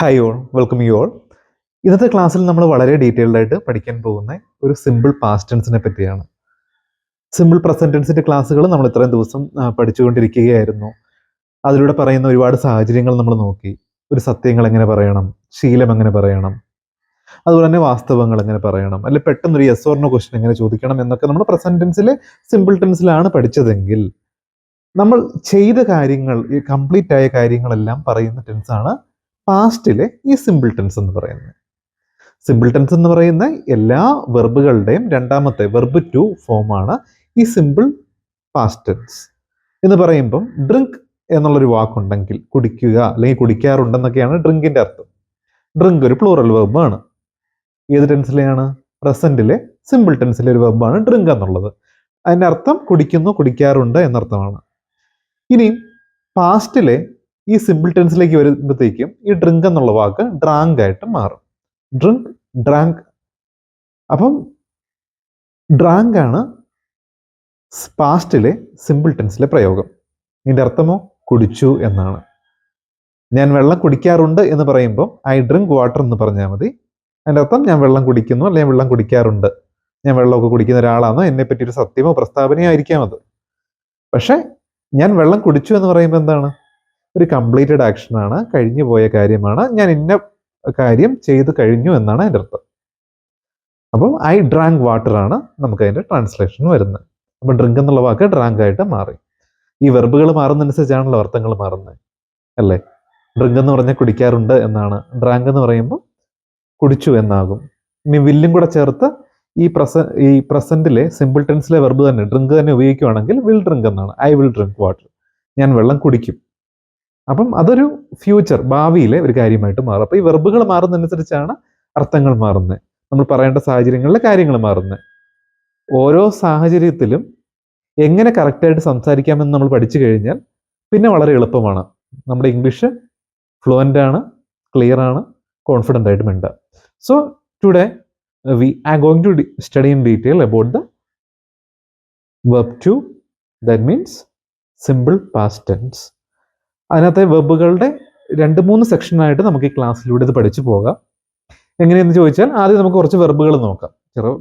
Hi all, welcome you all. ഇന്നത്തെ ക്ലാസ്സിൽ നമ്മൾ വളരെ ഡീറ്റെയിൽഡ് ആയിട്ട് പഠിക്കാൻ പോകുന്ന ഒരു സിമ്പിൾ പാസ്റ്റ് ടെൻസിനെ പറ്റിയാണ്. സിമ്പിൾ പ്രസന്റ് ടെൻസിന്റെ ക്ലാസ്സുകൾ നമ്മൾ ഇത്രയും ദിവസം പഠിച്ചുകൊണ്ടിരിക്കുകയായിരുന്നു. അതിലൂടെ പറയുന്ന ഒരുപാട് സാഹചര്യങ്ങൾ നമ്മൾ നോക്കി. ഒരു സത്യങ്ങൾ എങ്ങനെ പറയണം, ശീലം എങ്ങനെ പറയണം, അതുപോലെ തന്നെ വാസ്തവങ്ങൾ എങ്ങനെ പറയണം, അല്ലെങ്കിൽ പെട്ടെന്ന് ഒരു യെസ് ഓർ നോ ക്വസ്റ്റ്യൻ എങ്ങനെ ചോദിക്കണം എന്നൊക്കെ നമ്മൾ പ്രസന്റ് ടെൻസിലെ സിമ്പിൾ ടെൻസിലാണ് പഠിച്ചതെങ്കിൽ നമ്മൾ ചെയ്ത കാര്യങ്ങൾ, ഈ കംപ്ലീറ്റ് ആയ കാര്യങ്ങളെല്ലാം പറയുന്ന ടെൻസാണ് പാസ്റ്റിലെ ഈ സിമ്പിൾ ടെൻസ് എന്ന് പറയുന്നത്. സിമ്പിൾ ടെൻസ് എന്ന് പറയുന്ന എല്ലാ വെർബുകളുടെയും രണ്ടാമത്തെ വെർബ് ടു ഫോമാണ് ഈ സിമ്പിൾ പാസ്റ്റ് ടെൻസ്. എന്ന് പറയുമ്പം ഡ്രിങ്ക് എന്നുള്ളൊരു വാക്കുണ്ടെങ്കിൽ കുടിക്കുക അല്ലെങ്കിൽ കുടിക്കാറുണ്ടെന്നൊക്കെയാണ് ഡ്രിങ്കിന്റെ അർത്ഥം. ഡ്രിങ്ക് ഒരു പ്ലൂറൽ വെർബാണ്. ഏത് ടെൻസിലെയാണ്? പ്രസന്റിലെ സിമ്പിൾ ടെൻസിലെ ഒരു വെർബാണ് ഡ്രിങ്ക് എന്നുള്ളത്. അതിന്റെ അർത്ഥം കുടിക്കുന്നു, കുടിക്കാറുണ്ട് എന്നർത്ഥമാണ്. ഇനിയും പാസ്റ്റിലെ ഈ സിമ്പിൾ ടെൻസിലേക്ക് വരുമ്പോഴത്തേക്കും ഈ ഡ്രിങ്ക് എന്നുള്ള വാക്ക് ഡ്രാങ്ക് ആയിട്ട് മാറും. Drink, drank. അപ്പം ഡ്രാങ്ക് ആണ് പാസ്റ്റിലെ സിമ്പിൾ ടെൻസിലെ പ്രയോഗം. ഇതിന്റെ അർത്ഥമോ കുടിച്ചു എന്നാണ്. ഞാൻ വെള്ളം കുടിക്കാറുണ്ട് എന്ന് പറയുമ്പോൾ ഐ ഡ്രിങ്ക് വാട്ടർ എന്ന് പറഞ്ഞാൽ മതി. അതിന്റെ അർത്ഥം ഞാൻ വെള്ളം കുടിക്കുന്നു, അല്ലെങ്കിൽ വെള്ളം കുടിക്കാറുണ്ട്, ഞാൻ വെള്ളമൊക്കെ കുടിക്കുന്ന ഒരാളാണ്, എന്നെ പറ്റി ഒരു സത്യമോ പ്രസ്താവനയോ ആയിരിക്കാം അത്. പക്ഷെ ഞാൻ വെള്ളം കുടിച്ചു എന്ന് പറയുമ്പോൾ എന്താണ്? ഒരു കംപ്ലീറ്റഡ് ആക്ഷനാണ്, കഴിഞ്ഞു പോയ കാര്യമാണ്, ഞാൻ ഇന്ന കാര്യം ചെയ്തു കഴിഞ്ഞു എന്നാണ് അതിൻ്റെ അർത്ഥം. അപ്പം ഐ ഡ്രാങ്ക് വാട്ടർ ആണ് നമുക്ക് അതിൻ്റെ ട്രാൻസ്ലേഷൻ വരുന്നത്. അപ്പം ഡ്രിങ്ക് എന്നുള്ള വാക്ക് ഡ്രാങ്ക് ആയിട്ട് മാറി. ഈ വെർബുകൾ മാറുന്നതനുസരിച്ചാണല്ലോ അർത്ഥങ്ങൾ മാറുന്നത്, അല്ലേ? ഡ്രിങ്ക് എന്ന് പറഞ്ഞാൽ കുടിക്കാറുണ്ട് എന്നാണ്, ഡ്രാങ്ക് എന്ന് പറയുമ്പോൾ കുടിച്ചു എന്നാകും. ഇനി വില്ലും കൂടെ ചേർത്ത് ഈ പ്രസന്റിലെ സിമ്പിൾ ടെൻസിലെ വെർബ് തന്നെ ഡ്രിങ്ക് തന്നെ ഉപയോഗിക്കുകയാണെങ്കിൽ വിൽ ഡ്രിങ്ക് എന്നാണ്. ഐ വിൽ ഡ്രിങ്ക് വാട്ടർ, ഞാൻ വെള്ളം കുടിക്കും. അപ്പം അതൊരു ഫ്യൂച്ചർ, ഭാവിയിലെ ഒരു കാര്യമായിട്ട് മാറും. അപ്പൊ ഈ വെർബുകൾ മാറുന്നതനുസരിച്ചാണ് അർത്ഥങ്ങൾ മാറുന്നത്, നമ്മൾ പറയേണ്ട സാഹചര്യങ്ങളിലെ കാര്യങ്ങൾ മാറുന്നത്. ഓരോ സാഹചര്യത്തിലും എങ്ങനെ കറക്റ്റായിട്ട് സംസാരിക്കാമെന്ന് നമ്മൾ പഠിച്ചു കഴിഞ്ഞാൽ പിന്നെ വളരെ എളുപ്പമാണ്. നമ്മുടെ ഇംഗ്ലീഷ് ഫ്ലുവൻ്റ് ആണ്, ക്ലിയർ ആണ്, കോൺഫിഡൻ്റ് ആയിട്ട് മിണ്ടുക. So today we are going to study in detail about the verb to, that means simple past tense. അതിനകത്തെ വെർബുകളുടെ 2-3 സെക്ഷനായിട്ട് നമുക്ക് ഈ ക്ലാസ്സിലൂടെ ഇത് പഠിച്ചു പോകാം. എങ്ങനെയെന്ന് ചോദിച്ചാൽ ആദ്യം നമുക്ക് കുറച്ച് വെർബുകൾ നോക്കാം.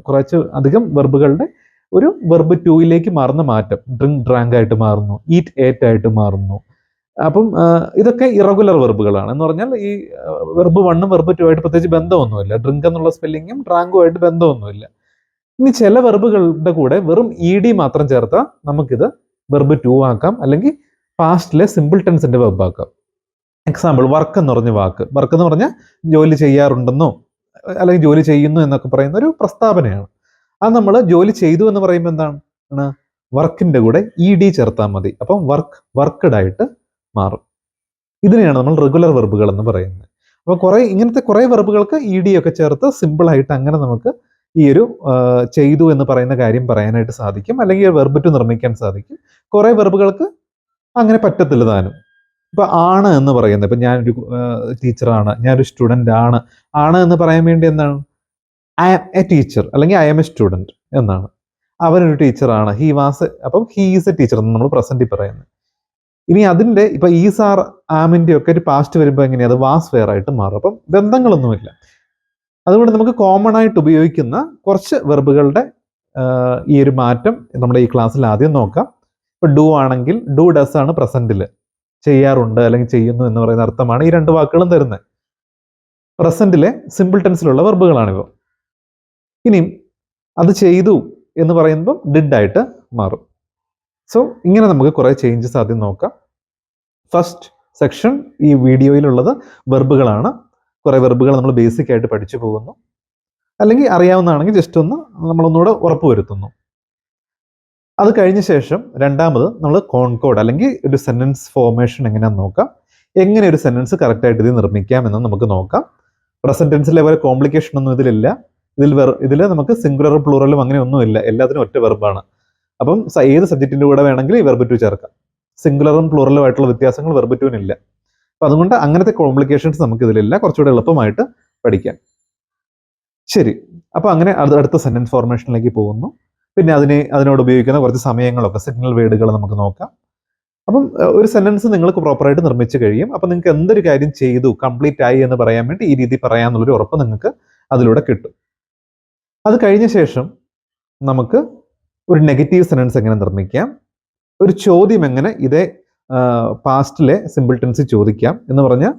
കുറച്ച് അധികം വെർബുകളുടെ ഒരു വെർബ് ടൂയിലേക്ക് മാറുന്ന മാറ്റം. ഡ്രിങ്ക് ഡ്രാങ്ക് ആയിട്ട് മാറുന്നു, ഈറ്റ് ഏറ്റ് ആയിട്ട് മാറുന്നു. അപ്പം ഇതൊക്കെ ഇറഗുലർ വെർബുകളാണ്. എന്ന് പറഞ്ഞാൽ ഈ വെർബ് 1ഉം വെർബ് 2 ആയിട്ട് പ്രത്യേകിച്ച് ബന്ധമൊന്നുമില്ല. ഡ്രിങ്ക് എന്നുള്ള സ്പെല്ലിങ്ങും ഡ്രാങ്കും ആയിട്ട് ബന്ധമൊന്നുമില്ല. ഇനി ചില വെർബുകളുടെ കൂടെ വെറും ഇ മാത്രം ചേർത്താൽ നമുക്കിത് വെർബ് 2 ആക്കാം, അല്ലെങ്കിൽ പാസ്റ്റിലെ സിമ്പിൾ ടെൻസിന്റെ വെർബ് ആക്കാം. എക്സാമ്പിൾ, വർക്ക് എന്ന് പറഞ്ഞ വാക്ക്. വർക്ക് എന്ന് പറഞ്ഞാൽ ജോലി ചെയ്യാറുണ്ടെന്നോ അല്ലെങ്കിൽ ജോലി ചെയ്യുന്നു എന്നൊക്കെ പറയുന്ന ഒരു പ്രസ്താവനയാണ്. അത് നമ്മൾ ജോലി ചെയ്തു എന്ന് പറയുമ്പോൾ എന്താണ്? വർക്കിന്റെ കൂടെ ചേർത്താൽ മതി. അപ്പം വർക്ക്ഡ് ആയിട്ട് മാറും. ഇതിനെയാണ് നമ്മൾ റെഗുലർ വെർബുകൾ എന്ന് പറയുന്നത്. അപ്പോൾ ഇങ്ങനത്തെ കുറെ വെർബുകൾക്ക് ഒക്കെ ചേർത്ത് സിമ്പിൾ ആയിട്ട് അങ്ങനെ നമുക്ക് ഈ ഒരു ചെയ്തു എന്ന് പറയുന്ന കാര്യം പറയാനായിട്ട് സാധിക്കും, അല്ലെങ്കിൽ വെർബ് ടു നിർമ്മിക്കാൻ സാധിക്കും. കുറെ വെർബുകൾക്ക് അങ്ങനെ പറ്റത്തില്ല താനും. ഇപ്പൊ ആണ് എന്ന് പറയുന്നത്, ഇപ്പൊ ഞാനൊരു ടീച്ചറാണ്, ഞാനൊരു സ്റ്റുഡൻ്റ് ആണ് എന്ന് പറയാൻ വേണ്ടി എന്താണ്? ഐ ആം എ ടീച്ചർ, അല്ലെങ്കിൽ ഐ ആം എ സ്റ്റുഡൻറ് എന്നാണ്. അവനൊരു ടീച്ചറാണ്, ഹി വാസ്, അപ്പം ഹി ഈസ് എ ടീച്ചർ എന്ന് നമ്മൾ പ്രസന്റിൽ പറയുന്നത്. ഇനി അതിന്റെ ഇപ്പൊ ഈസ് ആർ ആമിന്റെ ഒക്കെ ഒരു പാസ്റ്റ് വരുമ്പോൾ എങ്ങനെയാ? അത് വാസ് വെയർ ആയിട്ട് മാറും. അപ്പം ബന്ധങ്ങളൊന്നുമില്ല. അതുകൊണ്ട് നമുക്ക് കോമൺ ആയിട്ട് ഉപയോഗിക്കുന്ന കുറച്ച് വെർബുകളുടെ ഈ ഒരു മാറ്റം നമ്മുടെ ഈ ക്ലാസ്സിൽ ആദ്യം നോക്കാം. ഇപ്പൊ ഡു ആണെങ്കിൽ ഡു ഡസ് ആണ് പ്രസന്റിൽ, ചെയ്യാറുണ്ട് അല്ലെങ്കിൽ ചെയ്യുന്നു എന്ന് പറയുന്ന അർത്ഥമാണ് ഈ രണ്ട് വാക്കുകളും തരുന്നത്. പ്രസന്റിലെ സിമ്പിൾ ടെൻസിലുള്ള വെർബുകളാണിവ. ഇനിയും അത് ചെയ്തു എന്ന് പറയുമ്പോൾ ഡിഡ് ആയിട്ട് മാറും. സോ ഇങ്ങനെ നമുക്ക് കുറെ ചേഞ്ചസ് ആദ്യം നോക്കാം. ഫസ്റ്റ് സെക്ഷൻ ഈ വീഡിയോയിലുള്ളത് വെർബുകളാണ്. കുറെ വെർബുകൾ നമ്മൾ ബേസിക് ആയിട്ട് പഠിച്ചു പോകുന്നു, അല്ലെങ്കിൽ അറിയാവുന്നതാണെങ്കിൽ ജസ്റ്റ് ഒന്ന് നമ്മളൊന്നുകൂടെ ഉറപ്പുവരുത്തുന്നു. അത് കഴിഞ്ഞ ശേഷം രണ്ടാമത് നമ്മൾ കോൺകോഡ് അല്ലെങ്കിൽ ഒരു സെന്റൻസ് ഫോർമേഷൻ എങ്ങനെയാണെന്ന് നോക്കാം. എങ്ങനെ ഒരു സെന്റൻസ് കറക്റ്റായിട്ട് ഇത് നിർമ്മിക്കാം എന്ന് നമുക്ക് നോക്കാം. പ്രസന്റ് ടെൻസിലെ പോലെ കോംപ്ലിക്കേഷൻ ഒന്നും ഇതിലില്ല. ഇതിൽ നമുക്ക് സിംഗുലറും പ്ലൂറലും അങ്ങനെ ഒന്നുമില്ല, എല്ലാത്തിനും ഒറ്റ വെർബാണ്. അപ്പം ഏത് സബ്ജക്റ്റിന്റെ കൂടെ വേണമെങ്കിലും ഈ വെർബ് ടു ചേർക്കാം. സിംഗുലറും പ്ലൂറലും ആയിട്ടുള്ള വ്യത്യാസങ്ങൾ വെർബ് ടുവിനില്ല. അപ്പൊ അതുകൊണ്ട് അങ്ങനത്തെ കോംപ്ലിക്കേഷൻസ് നമുക്ക് ഇതിലില്ല, കുറച്ചുകൂടെ എളുപ്പമായിട്ട് പഠിക്കാം. ശരി, അപ്പൊ അങ്ങനെ അടുത്ത സെന്റൻസ് ഫോർമേഷനിലേക്ക് പോകുന്നു. പിന്നെ അതിനോട് ഉപയോഗിക്കുന്ന കുറച്ച് സമയങ്ങളൊക്കെ, സിഗ്നൽ വേർഡുകൾ നമുക്ക് നോക്കാം. അപ്പം ഒരു സെന്റൻസ് നിങ്ങൾക്ക് പ്രോപ്പറായിട്ട് നിർമ്മിച്ച് കഴിയും. അപ്പം നിങ്ങൾക്ക് എന്തൊരു കാര്യം ചെയ്തു, കംപ്ലീറ്റ് ആയി എന്ന് പറയാൻ വേണ്ടി ഈ രീതി പറയാന്നുള്ളൊരു ഉറപ്പ് നിങ്ങൾക്ക് അതിലൂടെ കിട്ടും. അത് കഴിഞ്ഞ ശേഷം നമുക്ക് ഒരു നെഗറ്റീവ് സെന്റൻസ് എങ്ങനെ നിർമ്മിക്കാം, ഒരു ചോദ്യം എങ്ങനെ ഇതേ പാസ്റ്റിലെ സിമ്പിൾ ടെൻസ് ചോദിക്കാം എന്ന് പറഞ്ഞാൽ,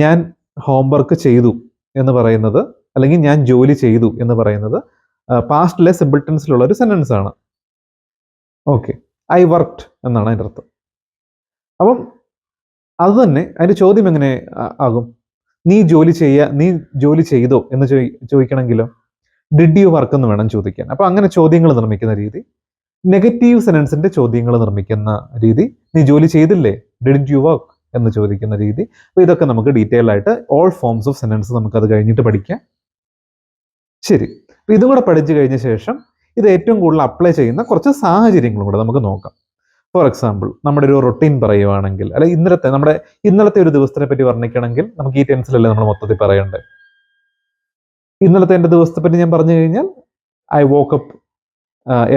ഞാൻ ഹോംവർക്ക് ചെയ്തു എന്ന് പറയുന്നത്, അല്ലെങ്കിൽ ഞാൻ ജോലി ചെയ്തു എന്ന് പറയുന്നത് പാസ്റ്റിലെ സിമ്പിൾ ടെൻസിലുള്ള ഒരു സെന്റൻസ് ആണ്. ഓക്കെ, ഐ വർക്ക്ഡ് എന്നാണ് അതിൻ്റെ അർത്ഥം. അപ്പം അത് തന്നെ അതിൻ്റെ ചോദ്യം എങ്ങനെ ആകും? നീ ജോലി ചെയ്തോ എന്ന് ചോദിക്കണമെങ്കിലോ ഡിഡ് യു വർക്ക് എന്ന് വേണം ചോദിക്കാൻ. അപ്പൊ അങ്ങനെ ചോദ്യങ്ങൾ നിർമ്മിക്കുന്ന രീതി. നെഗറ്റീവ് സെനൻസിന്റെ ചോദ്യങ്ങൾ നിർമ്മിക്കുന്ന രീതി, നീ ജോലി ചെയ്തില്ലേ, ഡിഡ് യു വർക്ക് എന്ന് ചോദിക്കുന്ന രീതി. അപ്പൊ ഇതൊക്കെ നമുക്ക് ഡീറ്റെയിൽ ആയിട്ട് ഓൾ ഫോംസ് ഓഫ് സെനൻസ് നമുക്ക് അത് കഴിഞ്ഞിട്ട് പഠിക്കാം. ശരി, അപ്പൊ ഇതും കൂടെ പഠിച്ചു കഴിഞ്ഞ ശേഷം ഇത് ഏറ്റവും കൂടുതൽ അപ്ലൈ ചെയ്യുന്ന കുറച്ച് സാഹചര്യങ്ങളും കൂടെ നമുക്ക് നോക്കാം. ഫോർ എക്സാമ്പിൾ, നമ്മുടെ ഒരു റൊട്ടീൻ പറയുവാണെങ്കിൽ, അല്ലെങ്കിൽ നമ്മുടെ ഇന്നലത്തെ ഒരു ദിവസത്തിനെ പറ്റി വർണ്ണിക്കണമെങ്കിൽ നമുക്ക് ഈ ടെൻസിലല്ലേ നമ്മൾ മൊത്തത്തിൽ പറയേണ്ടത്. ഇന്നലത്തെ എൻ്റെ ദിവസത്തെ പറ്റി ഞാൻ പറഞ്ഞു കഴിഞ്ഞാൽ, I woke up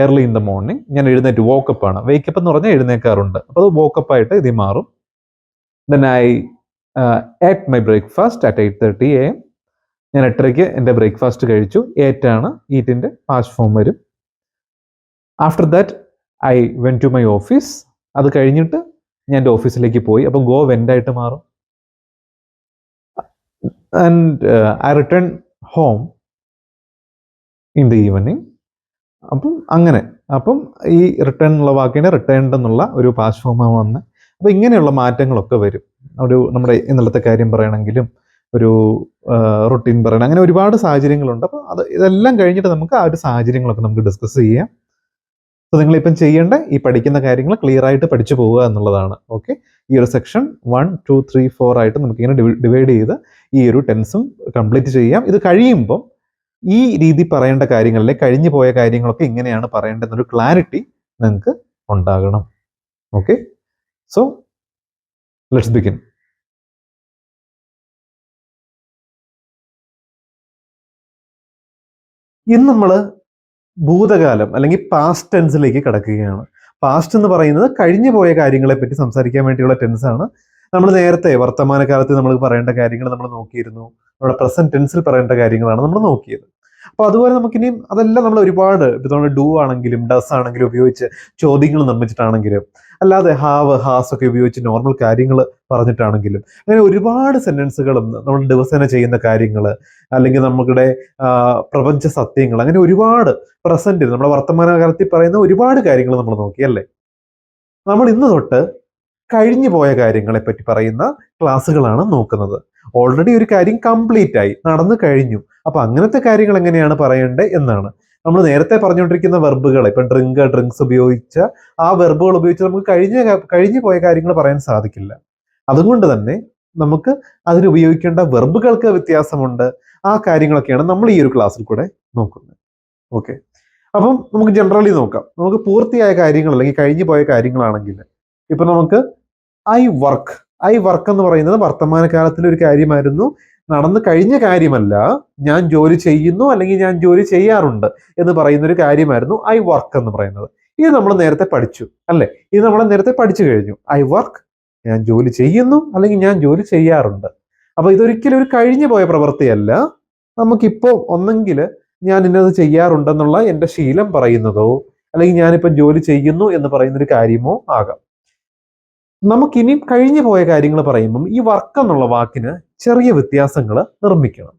early in the morning. ഞാൻ എഴുന്നേറ്റ്, വോക്കപ്പ് ആണ്, വേക്കപ്പ് എന്ന് പറഞ്ഞാൽ എഴുന്നേക്കാറുണ്ട്. അപ്പോൾ അത് വോക്കപ്പ് ആയിട്ട് ഇത് മാറും. Then I ate my breakfast at 8:30 AM. ഞാൻ 8:30 എൻ്റെ ബ്രേക്ക്ഫാസ്റ്റ് കഴിച്ചു. ഏറ്റാണ്, ഈറ്റിൻ്റെ പാസ്റ്റ് ഫോം വരും. After that I went to my office. അത് കഴിഞ്ഞിട്ട് ഞാൻ എൻ്റെ ഓഫീസിലേക്ക് പോയി. അപ്പം ഗോ വെൻ്റ് ആയിട്ട് മാറും. And I return home in the evening. അപ്പം അങ്ങനെ, അപ്പം ഈ റിട്ടേൺ എന്നുള്ള വാക്കിനെ റിട്ടേൺഡ് എന്നുള്ള ഒരു പാസ്റ്റ് ഫോമാണ് വന്ന്. അപ്പം ഇങ്ങനെയുള്ള മാറ്റങ്ങളൊക്കെ വരും. നമ്മുടെ ഇന്നലത്തെ കാര്യം പറയണമെങ്കിലും ഒരു റൊട്ടീൻ പറയണം, അങ്ങനെ ഒരുപാട് സാഹചര്യങ്ങളുണ്ട്. അപ്പം ഇതെല്ലാം കഴിഞ്ഞിട്ട് നമുക്ക് ആ ഒരു സാഹചര്യങ്ങളൊക്കെ നമുക്ക് ഡിസ്കസ് ചെയ്യാം. അപ്പോൾ നിങ്ങളിപ്പം ചെയ്യേണ്ട ഈ പഠിക്കുന്ന കാര്യങ്ങൾ ക്ലിയർ ആയിട്ട് പഠിച്ചു പോവുക എന്നുള്ളതാണ്. ഓക്കെ, ഈ ഒരു സെക്ഷൻ 1, 2, 3, 4 ആയിട്ട് നമുക്കിങ്ങനെ ഡിവൈഡ് ചെയ്ത് ഈ ഒരു ടെൻസും കംപ്ലീറ്റ് ചെയ്യാം. ഇത് കഴിയുമ്പം ഈ രീതി പറയേണ്ട കാര്യങ്ങളിലെ കഴിഞ്ഞു പോയ കാര്യങ്ങളൊക്കെ ഇങ്ങനെയാണ് പറയേണ്ടതെന്നൊരു ക്ലാരിറ്റി നിങ്ങൾക്ക് ഉണ്ടാകണം. Okay, so let's begin. ഇന്ന് നമ്മൾ ഭൂതകാലം അല്ലെങ്കിൽ പാസ്റ്റ് ടെൻസിലേക്ക് കടക്കുകയാണ്. പാസ്റ്റ് എന്ന് പറയുന്നത് കഴിഞ്ഞു പോയ കാര്യങ്ങളെ പറ്റി സംസാരിക്കാൻ വേണ്ടിയുള്ള ടെൻസാണ്. നമ്മൾ നേരത്തെ വർത്തമാനകാലത്ത് നമ്മൾ പറയേണ്ട കാര്യങ്ങൾ നമ്മൾ നോക്കിയിരുന്നു. നമ്മുടെ പ്രസന്റ് ടെൻസിൽ പറയേണ്ട കാര്യങ്ങളാണ് നമ്മൾ നോക്കിയത്. അപ്പൊ അതുപോലെ നമുക്കിനിയും അതെല്ലാം നമ്മൾ ഒരുപാട് ഇപ്പം ഡു ആണെങ്കിലും ഡസ് ആണെങ്കിലും ഉപയോഗിച്ച് ചോദ്യങ്ങൾ നിർമ്മിച്ചിട്ടാണെങ്കിലും, അല്ലാതെ ഹാവ് ഹാസ് ഒക്കെ ഉപയോഗിച്ച് നോർമൽ കാര്യങ്ങൾ പറഞ്ഞിട്ടാണെങ്കിലും, അങ്ങനെ ഒരുപാട് സെന്റൻസുകളും നമ്മൾ ദിവസേന ചെയ്യുന്ന കാര്യങ്ങൾ, അല്ലെങ്കിൽ നമ്മുടെ പ്രപഞ്ച സത്യങ്ങൾ, അങ്ങനെ ഒരുപാട് പ്രസന്റ് നമ്മുടെ വർത്തമാനകാലത്തിൽ പറയുന്ന ഒരുപാട് കാര്യങ്ങൾ നമ്മൾ നോക്കി അല്ലേ. നമ്മൾ ഇന്ന് തൊട്ട് കഴിഞ്ഞു പോയ കാര്യങ്ങളെ പറ്റി പറയുന്ന ക്ലാസ്സുകളാണ് നോക്കുന്നത്. ഓൾറെഡി ഒരു കാര്യം കംപ്ലീറ്റ് ആയി, നടന്നു കഴിഞ്ഞു. അപ്പൊ അങ്ങനത്തെ കാര്യങ്ങൾ എങ്ങനെയാണ് പറയേണ്ടത് എന്നാണ് നമ്മൾ നേരത്തെ പറഞ്ഞുകൊണ്ടിരിക്കുന്ന വെർബുകൾ. ഇപ്പൊ ഡ്രിങ്ക്, ഡ്രിങ്ക്സ് ഉപയോഗിച്ച ആ വെർബുകൾ ഉപയോഗിച്ച് നമുക്ക് കഴിഞ്ഞു പോയ കാര്യങ്ങൾ പറയാൻ സാധിക്കില്ല. അതുകൊണ്ട് തന്നെ നമുക്ക് അതിന് ഉപയോഗിക്കേണ്ട വെർബുകൾക്ക് വ്യത്യാസമുണ്ട്. ആ കാര്യങ്ങളൊക്കെയാണ് നമ്മൾ ഈ ഒരു ക്ലാസ്സിൽ കൂടെ നോക്കുന്നത്. ഓക്കെ, അപ്പം നമുക്ക് ജനറലി നോക്കാം. നമുക്ക് പൂർത്തിയായ കാര്യങ്ങൾ അല്ലെങ്കിൽ കഴിഞ്ഞു പോയ കാര്യങ്ങളാണെങ്കിൽ, ഇപ്പൊ നമുക്ക് ഐ വർക്ക് എന്ന് പറയുന്നത് വർത്തമാനകാലത്തിലെ ഒരു കാര്യമായിരുന്നു, നടന്നു കഴിഞ്ഞ കാര്യമല്ല. ഞാൻ ജോലി ചെയ്യുന്നു അല്ലെങ്കിൽ ഞാൻ ജോലി ചെയ്യാറുണ്ട് എന്ന് പറയുന്ന ഒരു കാര്യമായിരുന്നു ഐ വർക്ക് എന്ന് പറയുന്നത്. ഇത് നമ്മൾ നേരത്തെ പഠിച്ചു അല്ലെ, ഇത് നമ്മൾ നേരത്തെ പഠിച്ചു കഴിഞ്ഞു. ഐ വർക്ക്, ഞാൻ ജോലി ചെയ്യുന്നു അല്ലെങ്കിൽ ഞാൻ ജോലി ചെയ്യാറുണ്ട്. അപ്പൊ ഇതൊരിക്കലും ഒരു കഴിഞ്ഞു പോയ പ്രവൃത്തിയല്ല. നമുക്കിപ്പോ ഒന്നെങ്കിൽ ഞാൻ ഇന്നത് ചെയ്യാറുണ്ടെന്നുള്ള എൻ്റെ ശീലം പറയുന്നതോ, അല്ലെങ്കിൽ ഞാനിപ്പം ജോലി ചെയ്യുന്നു എന്ന് പറയുന്ന ഒരു കാര്യമോ ആകാം. നമുക്കിനി കഴിഞ്ഞു പോയ കാര്യങ്ങൾ പറയുമ്പം ഈ വർക്ക് എന്നുള്ള വാക്കിന് ചെറിയ വ്യത്യാസങ്ങൾ നിർമ്മിക്കണം.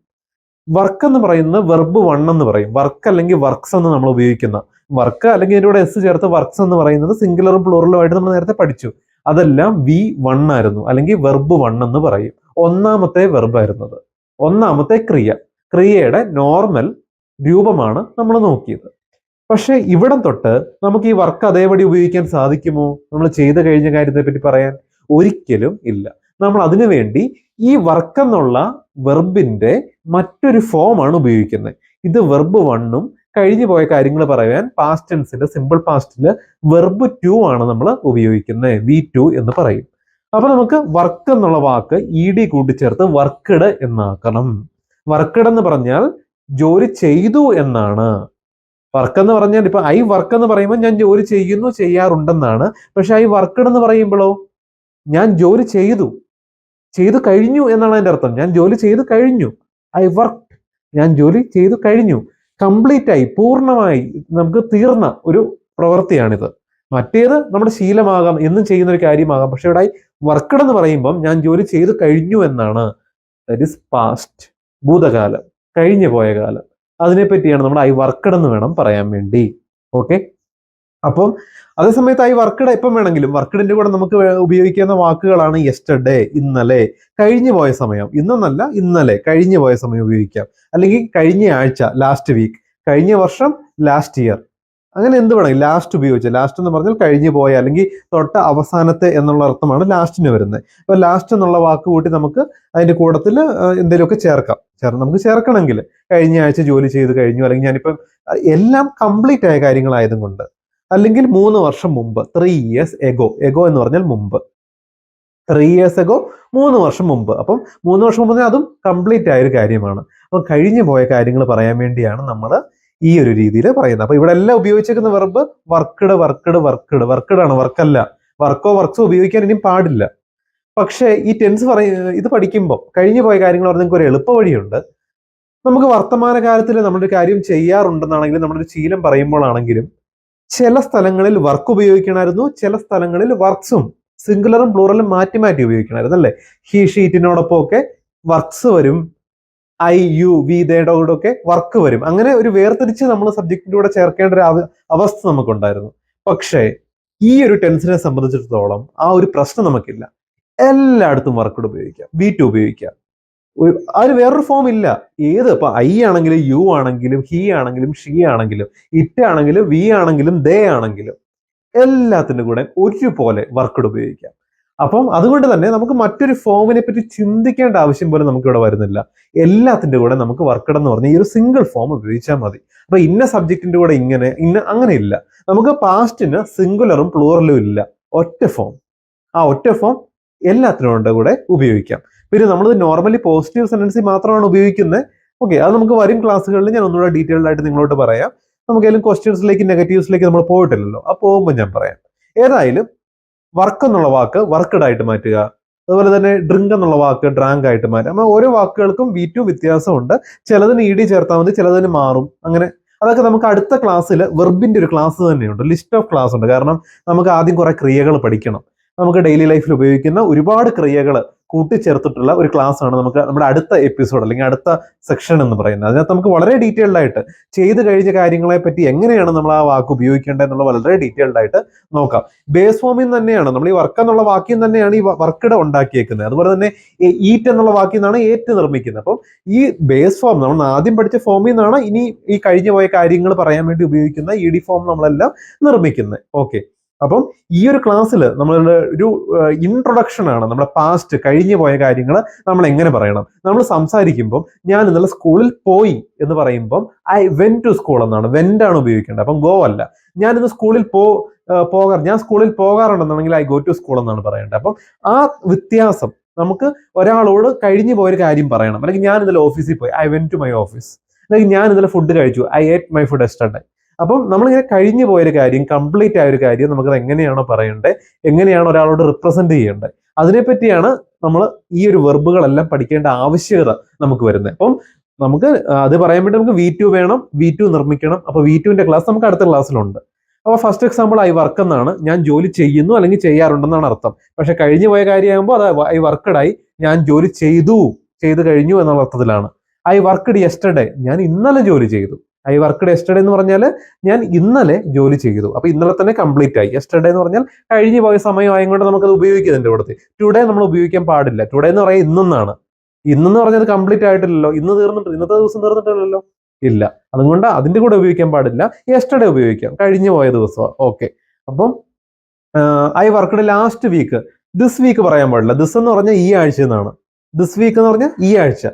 വർക്ക് എന്ന് പറയുന്നത് വെർബ് 1 എന്ന് പറയും. വർക്ക് അല്ലെങ്കിൽ വർക്ക്സ് എന്ന് നമ്മൾ ഉപയോഗിക്കുന്ന വർക്ക്, അല്ലെങ്കിൽ ഇതിൻ്റെ കൂടെ എസ് ചേർത്ത് വർക്ക്സ് എന്ന് പറയുന്നത് സിംഗുലറും പ്ലൂറലും ആയിട്ട് നമ്മൾ നേരത്തെ പഠിച്ചു. അതെല്ലാം V1 ആയിരുന്നു, അല്ലെങ്കിൽ വെർബ് 1 എന്ന് പറയും. ഒന്നാമത്തെ വെർബായിരുന്നത്, ഒന്നാമത്തെ ക്രിയയുടെ നോർമൽ രൂപമാണ് നമ്മൾ നോക്കിയത്. പക്ഷെ ഇവിടം തൊട്ട് നമുക്ക് ഈ വർക്ക് അതേപടി ഉപയോഗിക്കാൻ സാധിക്കുമോ? നമ്മൾ ചെയ്ത് കഴിഞ്ഞ കാര്യത്തെ പറ്റി പറയാൻ ഒരിക്കലും ഇല്ല. നമ്മൾ അതിനു വേണ്ടി ഈ വർക്ക് എന്നുള്ള വെർബിന്റെ മറ്റൊരു ഫോമാണ് ഉപയോഗിക്കുന്നത്. ഇത് വെർബ് 1ഉം കഴിഞ്ഞു പോയ കാര്യങ്ങൾ പറയാൻ പാസ്റ്റ് ടെൻസിന്റെ സിമ്പിൾ പാസ്റ്റില് വെർബ് 2 ആണ് നമ്മൾ ഉപയോഗിക്കുന്നത്, V2 എന്ന് പറയും. അപ്പൊ നമുക്ക് വർക്ക് എന്നുള്ള വാക്ക് ED കൂട്ടിച്ചേർത്ത് വർക്ക്ഡ് എന്നാക്കണം. വർക്ക്ഡ് എന്ന് പറഞ്ഞാൽ ജോലി ചെയ്തു എന്നാണ്. വർക്ക് എന്ന് പറഞ്ഞാൽ ഇപ്പൊ ഐ വർക്ക് എന്ന് പറയുമ്പോൾ ഞാൻ ജോലി ചെയ്യുന്നു ചെയ്യാറുണ്ടെന്നാണ്. പക്ഷെ ഐ വർക്ക്ഡ് എന്ന് പറയുമ്പോഴോ ഞാൻ ജോലി ചെയ്തു കഴിഞ്ഞു എന്നാണ് അതിന്റെ അർത്ഥം. ഞാൻ ജോലി ചെയ്തു കഴിഞ്ഞു. ഐ വർക്ക്, ഞാൻ ജോലി ചെയ്തു കഴിഞ്ഞു. കംപ്ലീറ്റ് ആയി, പൂർണ്ണമായി നമുക്ക് തീർന്ന ഒരു പ്രവൃത്തിയാണിത്. മറ്റേത് നമ്മുടെ ശീലമാകാം, എന്നും ചെയ്യുന്ന ഒരു കാര്യമാകാം. പക്ഷെ ഇവിടെ വർക്കഡ് എന്ന് പറയുമ്പം ഞാൻ ജോലി ചെയ്തു കഴിഞ്ഞു എന്നാണ്. ദാറ്റ് ഇസ് പാസ്റ്റ്, ഭൂതകാലം, കഴിഞ്ഞു പോയ കാലം. അതിനെപ്പറ്റിയാണ് നമ്മൾ ഐ വർക്കഡ് എന്ന് വേണം പറയാൻ വേണ്ടി. ഓക്കെ, അപ്പം അതേസമയത്ത് ഐ വർക്കഡ് എപ്പം വേണമെങ്കിലും, വർക്കഡിന്റെ കൂടെ നമുക്ക് ഉപയോഗിക്കുന്ന വാക്കുകളാണ് യെസ്റ്റർഡേ, ഇന്നലെ, കഴിഞ്ഞു പോയ സമയം. ഇന്നല്ല, ഇന്നലെ, കഴിഞ്ഞു പോയ സമയം ഉപയോഗിക്കാം. അല്ലെങ്കിൽ കഴിഞ്ഞ ആഴ്ച, ലാസ്റ്റ് വീക്ക്, കഴിഞ്ഞ വർഷം, ലാസ്റ്റ് ഇയർ, അങ്ങനെ എന്ത് വേണമെങ്കിൽ. ലാസ്റ്റ് ഉപയോഗിച്ച, ലാസ്റ്റ് എന്ന് പറഞ്ഞാൽ കഴിഞ്ഞു പോയ അല്ലെങ്കിൽ തൊട്ട അവസാനത്തെ എന്നുള്ള അർത്ഥമാണ് ലാസ്റ്റിന് വരുന്നത്. അപ്പൊ ലാസ്റ്റ് എന്നുള്ള വാക്ക് കൂട്ടി നമുക്ക് അതിന്റെ കൂട്ടത്തിൽ എന്തെങ്കിലുമൊക്കെ ചേർക്കാം. നമുക്ക് ചേർക്കണമെങ്കിൽ കഴിഞ്ഞ ആഴ്ച ജോലി ചെയ്ത് കഴിഞ്ഞു, അല്ലെങ്കിൽ ഞാനിപ്പം എല്ലാം കംപ്ലീറ്റ് ആയ കാര്യങ്ങളായതും കൊണ്ട്, അല്ലെങ്കിൽ 3 വർഷം മുമ്പ്, 3 years ago. എഗോ എന്ന് പറഞ്ഞാൽ മുമ്പ്. 3 years ago, 3 വർഷം മുമ്പ്. അപ്പം 3 വർഷം മുമ്പ് അതും കംപ്ലീറ്റ് ആയ ഒരു കാര്യമാണ്. അപ്പൊ കഴിഞ്ഞു പോയ കാര്യങ്ങൾ പറയാൻ വേണ്ടിയാണ് നമ്മൾ ഈ ഒരു രീതിയിൽ പറയുന്നത്. അപ്പൊ ഇവിടെ എല്ലാം ഉപയോഗിച്ചിരിക്കുന്ന verb worked, worked, worked. Worked ആണ്, വർക്കല്ല. വർക്കോ വർക്ക്സോ ഉപയോഗിക്കാൻ ഇനിയും പാടില്ല. പക്ഷേ ഈ ടെൻസ് ഇത് പഠിക്കുമ്പോൾ കഴിഞ്ഞു പോയ കാര്യങ്ങൾ പറഞ്ഞാൽ നിങ്ങൾക്ക് ഒരു എളുപ്പ വഴിയുണ്ട്. നമുക്ക് വർത്തമാനകാലത്തിൽ നമ്മളൊരു കാര്യം ചെയ്യാറുണ്ടെന്നാണെങ്കിലും, നമ്മുടെ ഒരു ശീലം പറയുമ്പോഴാണെങ്കിലും ചില സ്ഥലങ്ങളിൽ വർക്ക് ഉപയോഗിക്കണമായിരുന്നു, ചില സ്ഥലങ്ങളിൽ വർക്ക്സും സിംഗുലറും പ്ലൂറലും മാറ്റി മാറ്റി ഉപയോഗിക്കണമായിരുന്നു അല്ലേ. ഹി ഷീറ്റിനോടൊപ്പം ഒക്കെ വർക്ക്സ് വരും, ഐ യു വി ദേയുടെ കൂടെ ഒക്കെ വർക്ക് വരും. അങ്ങനെ ഒരു വേർതിരിച്ച് നമ്മൾ സബ്ജക്റ്റിന്റെ കൂടെ ചേർക്കേണ്ട ഒരു അവസ്ഥ നമുക്കുണ്ടായിരുന്നു. പക്ഷേ ഈ ഒരു ടെൻസിനെ സംബന്ധിച്ചിടത്തോളം ആ ഒരു പ്രശ്നം നമുക്കില്ല. എല്ലായിടത്തും വർക്കോട് ഉപയോഗിക്കാം, വി ടു ഉപയോഗിക്കാം. അതിന് വേറൊരു ഫോം ഇല്ല. ഏത് ഇപ്പൊ ഐ ആണെങ്കിലും യു ആണെങ്കിലും ഹി ആണെങ്കിലും ഷീ ആണെങ്കിലും ഇറ്റ് ആണെങ്കിലും വി ആണെങ്കിലും ദേ ആണെങ്കിലും എല്ലാത്തിൻ്റെ കൂടെ ഒരുപോലെ വർക്കോട് ഉപയോഗിക്കാം. അപ്പം അതുകൊണ്ട് തന്നെ നമുക്ക് മറ്റൊരു ഫോമിനെ പറ്റി ചിന്തിക്കേണ്ട ആവശ്യം പോലും നമുക്ക് ഇവിടെ വരുന്നില്ല. എല്ലാത്തിൻ്റെ കൂടെ നമുക്ക് വർക്കഡ് എന്ന് പറഞ്ഞ ഈ ഒരു സിംഗിൾ ഫോം ഉപയോഗിച്ചാൽ മതി. അപ്പൊ ഇന്ന സബ്ജക്റ്റിന്റെ കൂടെ അങ്ങനെ ഇല്ല. നമുക്ക് പാസ്റ്റിന് സിംഗുലറും പ്ലൂറലും ഇല്ല, ഒറ്റ ഫോം. ആ ഒറ്റ ഫോം എല്ലാത്തിനും കൂടെ ഉപയോഗിക്കാം. പിന്നെ നമ്മൾ നോർമലി പോസിറ്റീവ് സെന്റൻസി മാത്രമാണ് ഉപയോഗിക്കുന്നത്. ഓക്കെ, അത് നമുക്ക് വരും ക്ലാസ്സുകളിൽ ഞാൻ ഒന്നുകൂടെ ഡീറ്റെയിൽഡ് ആയിട്ട് നിങ്ങളോട് പറയാം. നമുക്കേലും ക്വസ്റ്റ്യൻസിലേക്ക് നെഗറ്റീവ്സിലേക്ക് നമ്മൾ പോയിട്ടില്ലല്ലോ, ആ പോകുമ്പോൾ ഞാൻ പറയാം. ഏതായാലും വർക്ക് എന്നുള്ള വാക്ക് വർക്കഡ് ആയിട്ട് മാറ്റുക, അതുപോലെ തന്നെ ഡ്രിങ്ക് എന്നുള്ള വാക്ക് ഡ്രാങ്ക് ആയിട്ട് മാറ്റുക. അപ്പോൾ ഓരോ വാക്കുകൾക്കും വി ടു വ്യത്യാസമുണ്ട്. ചിലതിന് ഇ ഡി ചേർത്താൽ മതി, ചിലതിന് മാറും. അങ്ങനെ അതൊക്കെ നമുക്ക് അടുത്ത ക്ലാസ്സിൽ വെർബിന്റെ ഒരു ക്ലാസ് തന്നെയുണ്ട്, ലിസ്റ്റ് ഓഫ് ക്ലാസ് ഉണ്ട്. കാരണം നമുക്ക് ആദ്യം കുറെ ക്രിയകൾ പഠിക്കണം. നമുക്ക് ഡെയിലി ലൈഫിൽ ഉപയോഗിക്കുന്ന ഒരുപാട് ക്രിയകൾ കൂട്ടിച്ചേർത്തിട്ടുള്ള ഒരു ക്ലാസ് ആണ് നമുക്ക് നമ്മുടെ അടുത്ത എപ്പിസോഡ് അല്ലെങ്കിൽ അടുത്ത സെക്ഷൻ എന്ന് പറയുന്നത്. അതിനകത്ത് നമുക്ക് വളരെ ഡീറ്റെയിൽഡ് ആയിട്ട് ചെയ്ത് കഴിഞ്ഞ കാര്യങ്ങളെ പറ്റി എങ്ങനെയാണ് നമ്മൾ ആ വാക്ക് ഉപയോഗിക്കേണ്ടത് എന്നുള്ള വളരെ ഡീറ്റെയിൽഡ് ആയിട്ട് നോക്കാം. ബേസ് ഫോമിൽ തന്നെയാണ് നമ്മൾ ഈ വർക്ക് എന്നുള്ള വാക്യം തന്നെയാണ് ഈ വർക്കഡ് ഉണ്ടാക്കിയേക്കുന്നത്. അതുപോലെ തന്നെ ഈറ്റ് എന്നുള്ള വാക്കിൽ നിന്നാണ് ഏറ്റ് നിർമ്മിക്കുന്നത്. അപ്പം ഈ ബേസ് ഫോം നമ്മൾ ആദ്യം പഠിച്ച ഫോമിൽ നിന്നാണ് ഇനി ഈ കഴിഞ്ഞു പോയ കാര്യങ്ങൾ പറയാൻ വേണ്ടി ഉപയോഗിക്കുന്ന ഇ ഡി ഫോം നമ്മളെല്ലാം നിർമ്മിക്കുന്നത്. ഓക്കെ, അപ്പം ഈ ഒരു ക്ലാസ്സിൽ നമ്മളുടെ ഒരു ഇൻട്രൊഡക്ഷൻ ആണ്. നമ്മുടെ പാസ്റ്റ് കഴിഞ്ഞു പോയ കാര്യങ്ങൾ നമ്മൾ എങ്ങനെ പറയണം. നമ്മൾ സംസാരിക്കുമ്പോൾ ഞാൻ ഇന്നലെ സ്കൂളിൽ പോയി എന്ന് പറയുമ്പം ഐ വെന്റ് ടു സ്കൂൾ എന്നാണ്, വെന്റ് ആണ് ഉപയോഗിക്കേണ്ടത്. അപ്പം ഗോ അല്ല. ഞാൻ ഇന്ന് സ്കൂളിൽ ഞാൻ സ്കൂളിൽ പോകാറുണ്ടെന്നാണെങ്കിൽ ഐ ഗോ ടു സ്കൂൾ എന്നാണ് പറയേണ്ടത്. അപ്പം ആ വ്യത്യാസം നമുക്ക് ഒരാളോട് കഴിഞ്ഞു പോയൊരു കാര്യം പറയണം. അല്ലെങ്കിൽ ഞാൻ ഇന്നലെ ഓഫീസിൽ പോയി, I went to my office. അല്ലെങ്കിൽ ഞാൻ ഇന്നലെ ഫുഡ് കഴിച്ചു, I ate my food yesterday. അപ്പം നമ്മളിങ്ങനെ കഴിഞ്ഞു പോയൊരു കാര്യം, കംപ്ലീറ്റ് ആയൊരു കാര്യം നമുക്കത് എങ്ങനെയാണോ പറയേണ്ടത്, എങ്ങനെയാണ് ഒരാളോട് റിപ്രസെന്റ് ചെയ്യേണ്ടത്, അതിനെപ്പറ്റിയാണ് നമ്മൾ ഈ ഒരു വെർബുകളെല്ലാം പഠിക്കേണ്ട ആവശ്യകത നമുക്ക് വരുന്നത്. അപ്പം നമുക്ക് അത് പറയാൻ വേണ്ടി നമുക്ക് വി ടു വേണം, വി ടു നിർമ്മിക്കണം. അപ്പൊ വി ടുവിന്റെ ക്ലാസ് നമുക്ക് അടുത്ത ക്ലാസ്സിലുണ്ട്. അപ്പൊ ഫസ്റ്റ് എക്സാമ്പിൾ ഐ വർക്ക് എന്നാണ്, ഞാൻ ജോലി ചെയ്യുന്നു അല്ലെങ്കിൽ ചെയ്യാറുണ്ടെന്നാണ് അർത്ഥം. പക്ഷെ കഴിഞ്ഞു പോയ കാര്യമാകുമ്പോൾ അത് ഐ വർക്കഡായി, ഞാൻ ജോലി ചെയ്തു കഴിഞ്ഞു എന്നുള്ള അർത്ഥത്തിലാണ്. ഐ വർക്ക്ഡ് യെസ്റ്റർഡേ, ഞാൻ ഇന്നലെ ജോലി ചെയ്തു. ഐ വർക്ക്ഡ് യെസ്റ്റർഡേ എന്ന് പറഞ്ഞാൽ ഞാൻ ഇന്നലെ ജോലി ചെയ്തു. അപ്പൊ ഇന്നലെ തന്നെ കംപ്ലീറ്റ് ആയി. യെസ്റ്റർഡേ എന്ന് പറഞ്ഞാൽ കഴിഞ്ഞു പോയ സമയം ആയതുകൊണ്ട് നമുക്കത് ഉപയോഗിക്കുന്നുണ്ട്. ഇവിടുത്തെ ടുഡേ നമ്മൾ ഉപയോഗിക്കാൻ പാടില്ല. ടുഡേ എന്ന് പറയാൻ ഇന്നെന്നാണ്. ഇന്നെന്ന് പറഞ്ഞത് കംപ്ലീറ്റ് ആയിട്ടില്ലല്ലോ, ഇന്നത്തെ ദിവസം തീർന്നിട്ടില്ലല്ലോ, ഇല്ല. അതുകൊണ്ട് അതിന്റെ കൂടെ ഉപയോഗിക്കാൻ പാടില്ല. യെസ്റ്റർഡേ ഉപയോഗിക്കാം, കഴിഞ്ഞു പോയ ദിവസം. ഓക്കെ, അപ്പം I worked last week. This week പറയാൻ പാടില്ല. ദിസ് എന്ന് പറഞ്ഞാൽ ഈ ആഴ്ച എന്നാണ്. ദിസ് വീക്ക് എന്ന് പറഞ്ഞാൽ ഈ ആഴ്ച